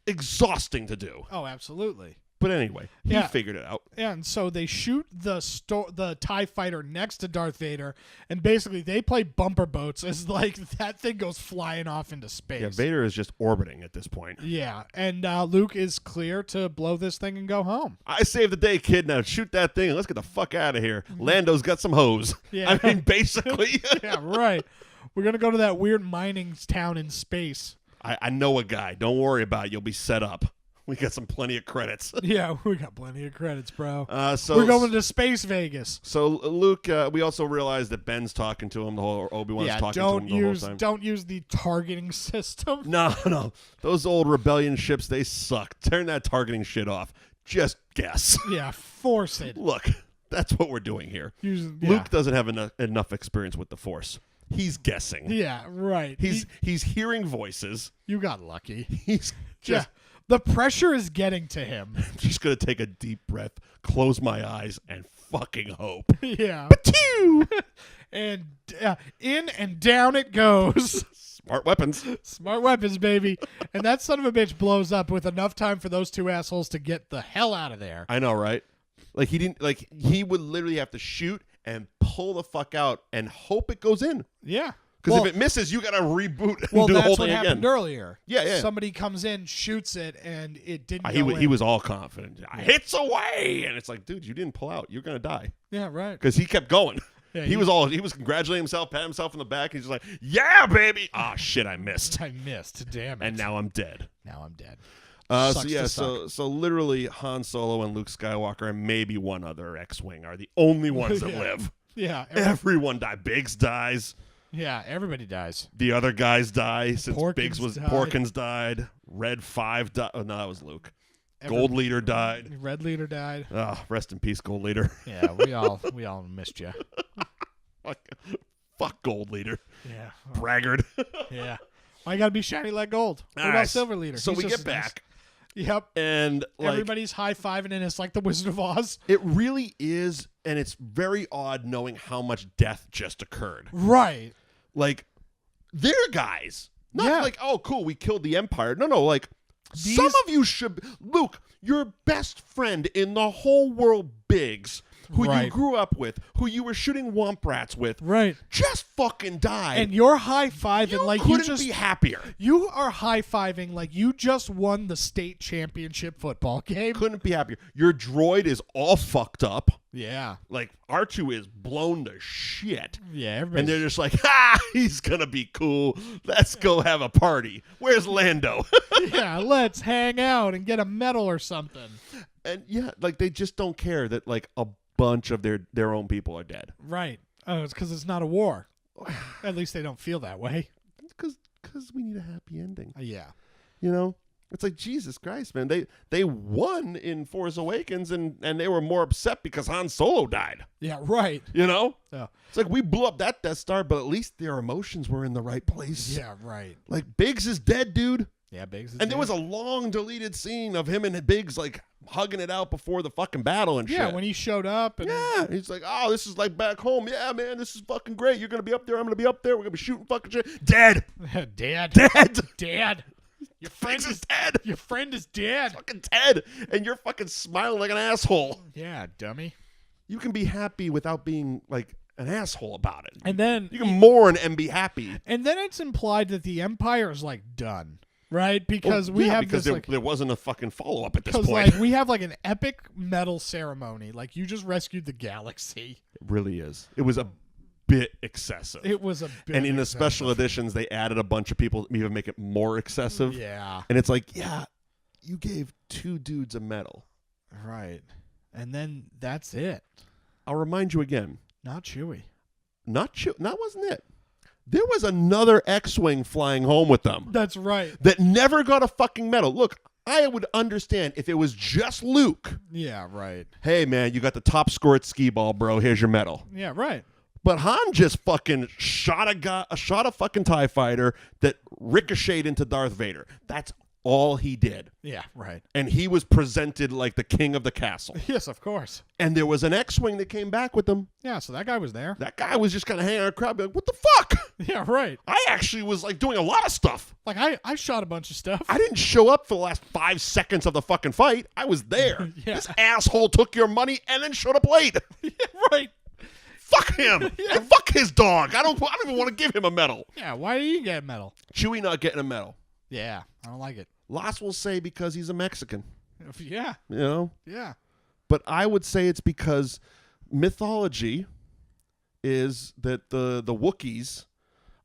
exhausting to do. Oh, absolutely. But anyway, he Yeah. figured it out. And so they shoot the TIE fighter next to Darth Vader, and basically they play bumper boats as like that thing goes flying off into space. Yeah, Vader is just orbiting at this point. Yeah, and Luke is clear to blow this thing and go home. I saved the day, kid. Now shoot that thing and let's get the fuck out of here. Lando's got some hose. Yeah. I mean, basically. Yeah, right. We're going to go to that weird mining town in space. I know a guy. Don't worry about it. You'll be set up. We got plenty of credits. Yeah, we got plenty of credits, bro. So We're going to Space Vegas. So Luke, we also realized that Ben's talking to him the whole, or Obi-Wan's talking to him the whole time. Don't use the targeting system. No. Those old rebellion ships, they suck. Turn that targeting shit off. Just guess. Yeah, force it. Look, that's what we're doing here. Yeah. Luke doesn't have enough experience with the Force. He's guessing. Yeah, right. He's hearing voices. You got lucky. He's just The pressure is getting to him. just gonna take a deep breath, close my eyes, and fucking hope. Yeah. Achoo! And in and down it goes. Smart weapons. Smart weapons, baby. And that son of a bitch blows up with enough time for those two assholes to get the hell out of there. I know, right? Like he would literally have to shoot and pull the fuck out and hope it goes in. Yeah. Because if it misses, you got to reboot and well, do the whole that's what thing happened again. earlier. Yeah. Somebody comes in, shoots it, and it didn't go He in. was all confident. Hits away, and it's like, dude, you didn't pull out. You're gonna die. Yeah, right. Because he kept going. Yeah, he was congratulating himself, patting himself on the back. He's just like, yeah, baby. Ah, shit, I missed. I missed. Damn it. And now I'm dead. So Literally Han Solo and Luke Skywalker and maybe one other X-Wing are the only ones that live. Yeah. Everyone died. Biggs dies. Yeah, everybody dies. The other guys die since Porkins died. Porkins died. Red 5 died. Oh, no, that was Luke. Gold Leader died. Red Leader died. Oh, rest in peace, Gold Leader. Yeah, we all missed you. Fuck Gold Leader. Yeah. Braggart. Yeah. Why you gotta be shiny like gold? What about Silver Leader? So He's we just get as back. Nice. Yep. And everybody's high-fiving, and it's like the Wizard of Oz. It really is, and it's very odd knowing how much death just occurred. Right. Like, they're guys. Not like, oh, cool, we killed the Empire. No, like, some of you should... Luke, your best friend in the whole world, Biggs, who you grew up with, who you were shooting womp rats with, just fucking died. And you're high-fiving like you just... be happier. You are high-fiving like you just won the state championship football game. Couldn't be happier. Your droid is all fucked up. Yeah. Like, R2 is blown to shit. Yeah, and they're just like, he's gonna be cool. Let's go have a party. Where's Lando? Yeah, let's hang out and get a medal or something. And yeah, like, they just don't care that, like, a bunch of their own people are dead. Right. Oh, it's because it's not a war. At least they don't feel that way. Because we need a happy ending. Yeah. You know? It's like, Jesus Christ, man. They won in Force Awakens, and they were more upset because Han Solo died. Yeah, right. You know? Yeah. It's like, we blew up that Death Star, but at least their emotions were in the right place. Yeah, right. Like, Biggs is dead, dude. Yeah, Biggs is dead. And there was a long deleted scene of him and Biggs, like, hugging it out before the fucking battle and shit. Yeah, when he showed up. And he's like, oh, this is like back home. Yeah, man, this is fucking great. You're going to be up there. I'm going to be up there. We're going to be shooting fucking shit. Dead. Dad. Your friend is dead. Your friend is dead. Fucking dead. And you're fucking smiling like an asshole. Yeah, dummy. You can be happy without being like an asshole about it. And then you can mourn and be happy. And then it's implied that the Empire is like done. Right? Because there wasn't a fucking follow-up at this point. Because like we have like an epic medal ceremony. Like you just rescued the galaxy. It really is. It was a bit excessive. It was a bit And in the special editions, they added a bunch of people to even make it more excessive. Yeah. And it's like, yeah, you gave 2 dudes a medal. Right. And then that's it. I'll remind you again. Not Chewie. That wasn't it. There was another X-Wing flying home with them. That's right. That never got a fucking medal. Look, I would understand if it was just Luke. Yeah, right. Hey, man, you got the top score at skee ball, bro. Here's your medal. Yeah, right. But Han just fucking shot a fucking TIE fighter that ricocheted into Darth Vader. That's all he did. Yeah, right. And he was presented like the king of the castle. Yes, of course. And there was an X-Wing that came back with them. Yeah, so that guy was there. That guy was just kind of hanging out in the crowd, like, what the fuck? Yeah, right. I actually was like doing a lot of stuff. Like I shot a bunch of stuff. I didn't show up for the last 5 seconds of the fucking fight. I was there. Yeah. This asshole took your money and then showed up late. Yeah, right. Fuck him. Yeah. And fuck his dog. I don't even want to give him a medal. Yeah, why do you get a medal? Chewie not getting a medal. Yeah, I don't like it. Lots will say because he's a Mexican. Yeah. You know? Yeah. But I would say it's because mythology is that the Wookiees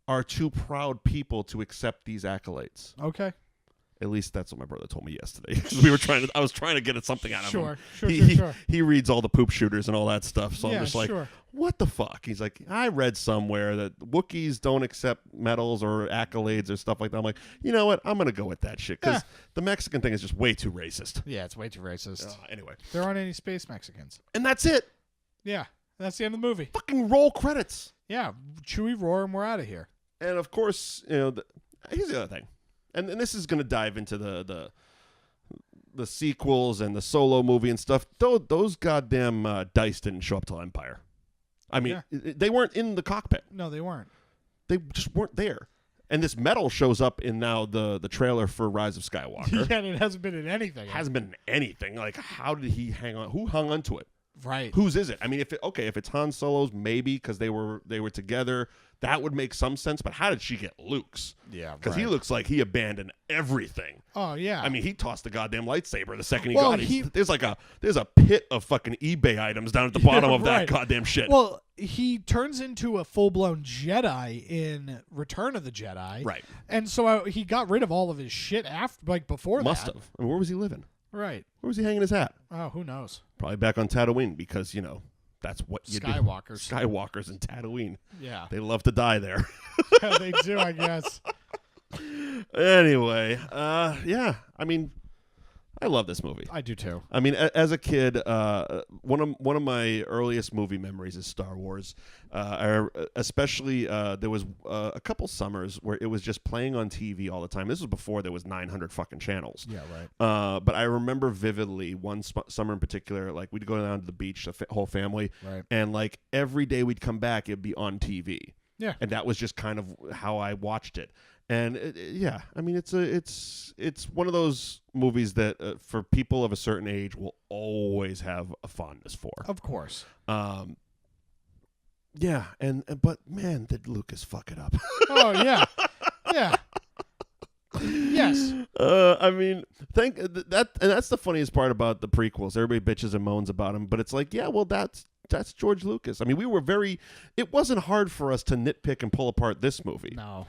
are too proud people to accept these accolades. Okay. At least that's what my brother told me yesterday. I was trying to get something out of him. Sure. He reads all the poop shooters and all that stuff. So Yeah, I'm just like, sure. what the fuck? He's like, I read somewhere that Wookiees don't accept medals or accolades or stuff like that. I'm like, you know what? I'm going to go with that shit because the Mexican thing is just way too racist. Yeah, it's way too racist. Anyway. There aren't any space Mexicans. And that's it. Yeah, that's the end of the movie. Fucking roll credits. Yeah, Chewie, roar, and we're out of here. And of course, you know, here's the other thing. And this is going to dive into the sequels and the Solo movie and stuff. Those goddamn dice didn't show up till Empire. I mean, they weren't in the cockpit. No, they weren't. They just weren't there. And this metal shows up in now the trailer for Rise of Skywalker. Yeah, and it hasn't been in anything. Hasn't been in anything. Like, how did he hang on? Who hung onto it? Right. Whose is it? I mean, if it's Han Solo's, maybe because they were together, that would make some sense. But how did she get Luke's? Yeah, because he looks like he abandoned everything. Oh yeah. I mean, he tossed the goddamn lightsaber the second he Well, got it. There's a pit of fucking eBay items down at the bottom of that goddamn shit. Well, he turns into a full-blown Jedi in Return of the Jedi. Right. And so he got rid of all of his shit before that. Must have. I mean, where was he living? Right. Where was he hanging his hat? Oh, who knows? Probably back on Tatooine because, that's what you do. Skywalkers in Tatooine. Yeah. They love to die there. Yeah, they do, I guess. Anyway, yeah. I mean, I love this movie. I do too. I mean, as a kid, one of my earliest movie memories is Star Wars. Especially there was a couple summers where it was just playing on TV all the time. This was before there was 900 fucking channels. Yeah, right. But I remember vividly one summer in particular, like we'd go down to the beach, the whole family, right. And like every day we'd come back, it'd be on TV. Yeah, and that was just kind of how I watched it. And yeah, I mean, it's one of those movies that for people of a certain age will always have a fondness for. Of course. Yeah, but man, did Lucas fuck it up? Oh yeah, yeah. Yes. I mean, that's the funniest part about the prequels. Everybody bitches and moans about them, but it's like, yeah, well, that's George Lucas. I mean, it wasn't hard for us to nitpick and pull apart this movie. No.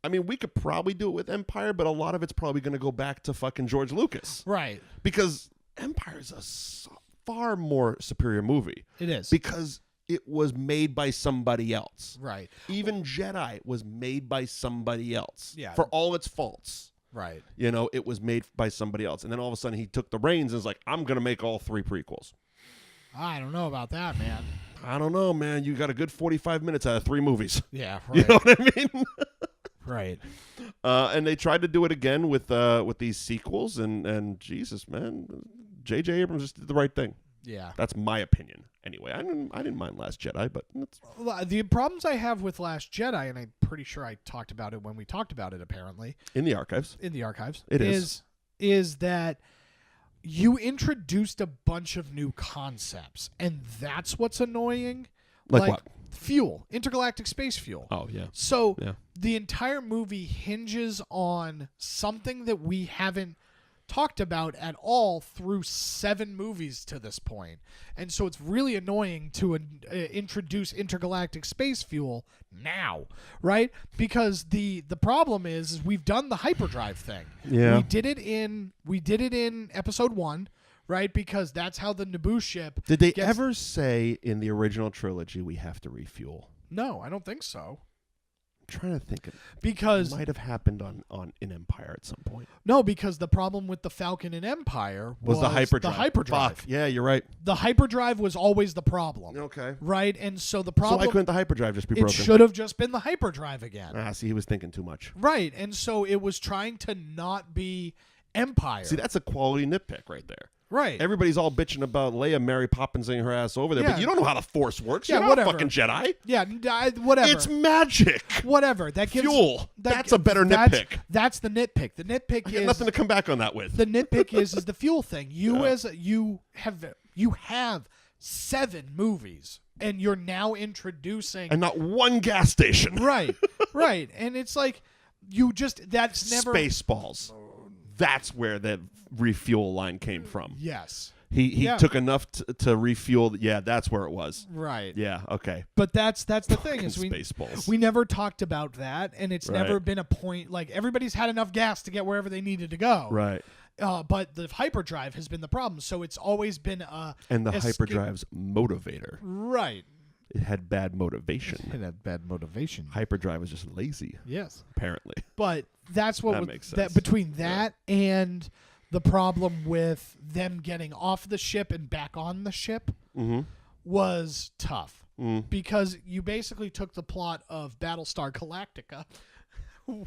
I mean, we could probably do it with Empire, but a lot of it's probably going to go back to fucking George Lucas. Right. Because Empire is a far more superior movie. It is. Because it was made by somebody else. Right. Even Jedi was made by somebody else. Yeah. For all its faults. Right. It was made by somebody else. And then all of a sudden he took the reins and was like, I'm going to make all 3 prequels. I don't know about that, man. I don't know, man. You got a good 45 minutes out of 3 movies. Yeah. Right. You know what I mean? Right. And they tried to do it again with these sequels, and Jesus, man, J.J. Abrams just did the right thing. Yeah. That's my opinion. Anyway, I didn't mind Last Jedi, but the problems I have with Last Jedi, and I'm pretty sure I talked about it when we talked about it, apparently. In the archives. It is that you introduced a bunch of new concepts, and that's what's annoying. Like what? Fuel, intergalactic space fuel. Oh, yeah. So yeah. The entire movie hinges on something that we haven't talked about at all through 7 movies to this point. And so it's really annoying to introduce intergalactic space fuel now, right? Because the problem is we've done the hyperdrive thing. Yeah. We did it in episode 1. Right, because that's how the Naboo ship. Did they ever say in the original trilogy we have to refuel? No, I don't think so. I'm trying to think. Because it might have happened in Empire at some point. No, because the problem with the Falcon in Empire was the hyperdrive. The hyperdrive. Fuck. Yeah, you're right. The hyperdrive was always the problem. Okay. Right, and so the problem. So why couldn't the hyperdrive just be broken? It should have just been the hyperdrive again. See, he was thinking too much. Right, and so it was trying to not be Empire. See, that's a quality nitpick right there. Right. Everybody's all bitching about Leia Mary Poppinsing her ass over there, but you don't know how the Force works. Yeah, You're not a fucking Jedi. Yeah, whatever. It's magic. Whatever. That gives fuel. That's a better nitpick. That's the nitpick. The nitpick is nothing to come back on that with. The nitpick is the fuel thing. You have 7 movies, and you're now introducing and not one gas station. Right. Right. And it's like that's never Spaceballs. That's where the refuel line came from. Yes. He took enough to refuel. Yeah, that's where it was. Right. Yeah, okay. But that's the thing is Spaceballs. We never talked about that, and it's never been a point like everybody's had enough gas to get wherever they needed to go. Right. But the hyperdrive has been the problem, so it's always been and the hyperdrive's motivator. Right. It had bad motivation. It had bad motivation. Hyperdrive was just lazy. Yes. Apparently. But that's what makes sense. Between that and the problem with them getting off the ship and back on the ship was tough. Because you basically took the plot of Battlestar Galactica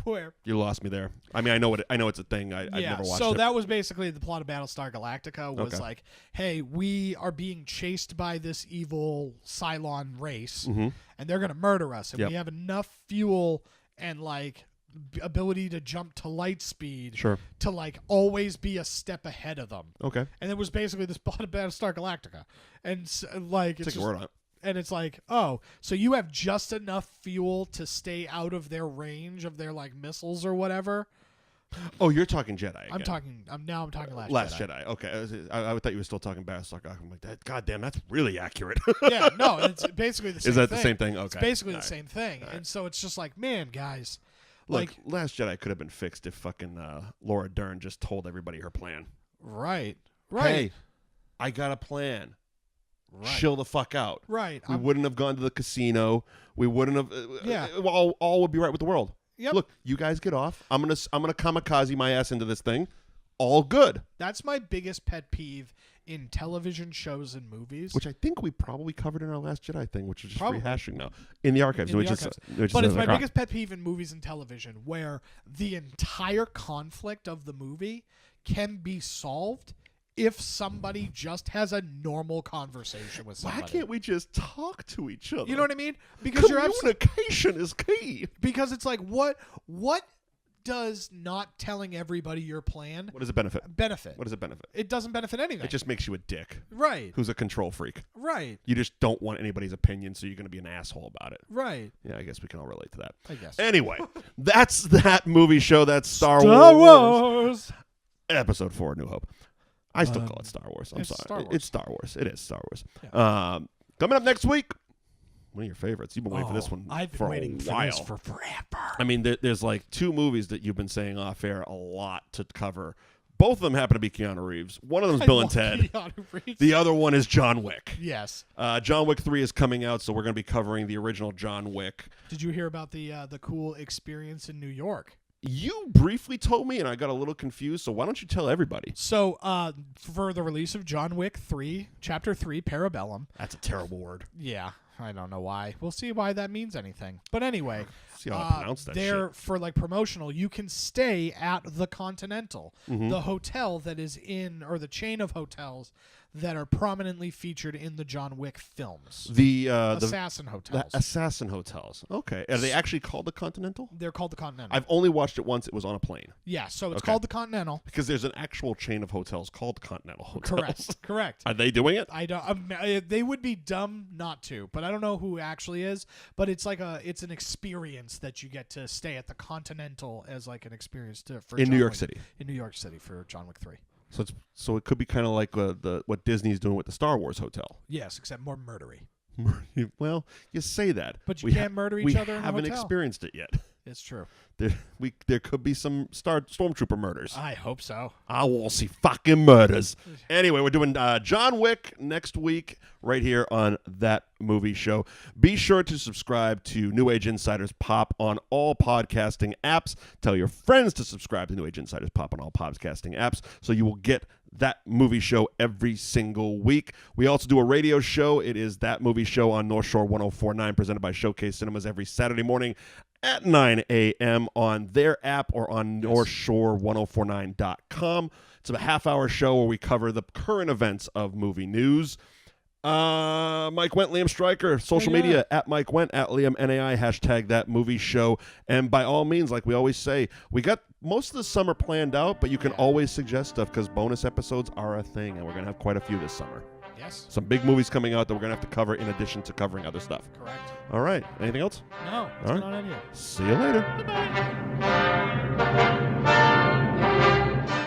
where you lost me there. I mean, I know it's a thing. I've never watched it. So that was basically the plot of Battlestar Galactica was like, hey, we are being chased by this evil Cylon race, and they're going to murder us, and we have enough fuel and like ability to jump to light speed Sure. to like always be a step ahead of them. Okay. And it was basically this plot of Battlestar Galactica. And like it's Take your word on it. and it's like, oh, so you have just enough fuel to stay out of their range of their like missiles or whatever. Oh, you're talking Jedi again. I'm talking Last Jedi. Okay. I thought you were still talking Battlestar Galactica. I'm like, God damn, that's really accurate. Yeah, no, it's basically the same thing. Is that the same thing? Okay. It's basically the All right. same thing. All right. And so it's just like, man, guys, Look, like Last Jedi could have been fixed if fucking Laura Dern just told everybody her plan. right. Hey, I got a plan. Right. Chill the fuck out. Right. We wouldn't have gone to the casino. We wouldn't have. Yeah. All would be right with the world. Yep. Look, you guys get off. I'm gonna kamikaze my ass into this thing. All good. That's my biggest pet peeve in television shows and movies. Which I think we probably covered in our Last Jedi thing, which is just Probably. rehashing now in the archives. In the which archives. Is But it's my biggest pet peeve in movies and television where the entire conflict of the movie can be solved if somebody just has a normal conversation with somebody. Why can't we just talk to each other? You know what I mean? Because communication is key. because it's like what does not telling everybody your plan What does it benefit? benefit? What does it benefit? It doesn't benefit anything. It just makes you a dick right. who's a control freak. Right. You just don't want anybody's opinion, so you're going to be an asshole about it. Right. Yeah, I guess we can all relate to that. I guess. Anyway, that's that movie show. That's Star Wars. Episode 4, New Hope. I still call it Star Wars. I'm it's sorry. Star Wars. It's Star Wars. It is Star Wars. Yeah. Coming up next week, one of your favorites. You've been waiting for this one I've been for waiting a for while. this for forever. I mean, there's like 2 movies that you've been saying off air a lot to cover. Both of them happen to be Keanu Reeves. One of them is Bill and Ted. The other one is John Wick. Yes. John Wick 3 is coming out, so we're going to be covering the original John Wick. Did you hear about the cool experience in New York? You briefly told me, and I got a little confused, so why don't you tell everybody? So, for the release of John Wick 3, Chapter 3, Parabellum. That's a terrible word. Yeah, I don't know why. We'll see why that means anything. But anyway, See how I pronounce that there shit. for like promotional, you can stay at the Continental, the hotel that is in, or the chain of hotels that are prominently featured in the John Wick films. The Assassin the hotels. Assassin hotels. Okay. Are they actually called the Continental? They're called the Continental. I've only watched it once. It was on a plane. Yeah, so it's Okay. called the Continental. Because there's an actual chain of hotels called Continental Hotels. Correct. Correct. Are they doing it? I don't. They would be dumb not to, but I don't know who actually is. But it's like it's an experience that you get to stay at the Continental as like an experience for In John New York Wick. City. In New York City for John Wick 3. So it could be kind of like what Disney's doing with the Star Wars hotel. Yes, except more murdery. Well, you say that, But you can't murder each other in We a haven't hotel. experienced it yet. It's true. There could be some stormtrooper murders. I hope so. I will see fucking murders. Anyway, we're doing John Wick next week right here on That Movie Show. Be sure to subscribe to New Age Insiders Pop on all podcasting apps. Tell your friends to subscribe to New Age Insiders Pop on all podcasting apps so you will get That Movie Show every single week. We also do a radio show. It is That Movie Show on North Shore 104.9 presented by Showcase Cinemas every Saturday morning at 9 a.m. on their app or on NorthShore1049.com. It's a half-hour show where we cover the current events of movie news. Mike Wendt, Liam Stryker, social media at Mike Wendt, at Liam NAI, hashtag That Movie Show. And by all means, like we always say, we got most of the summer planned out, but you can always suggest stuff because bonus episodes are a thing, and we're going to have quite a few this summer. Yes. Some big movies coming out that we're going to have to cover in addition to covering other stuff. Correct. All right. Anything else? No. What's All right. going on in here? See you later. Bye-bye.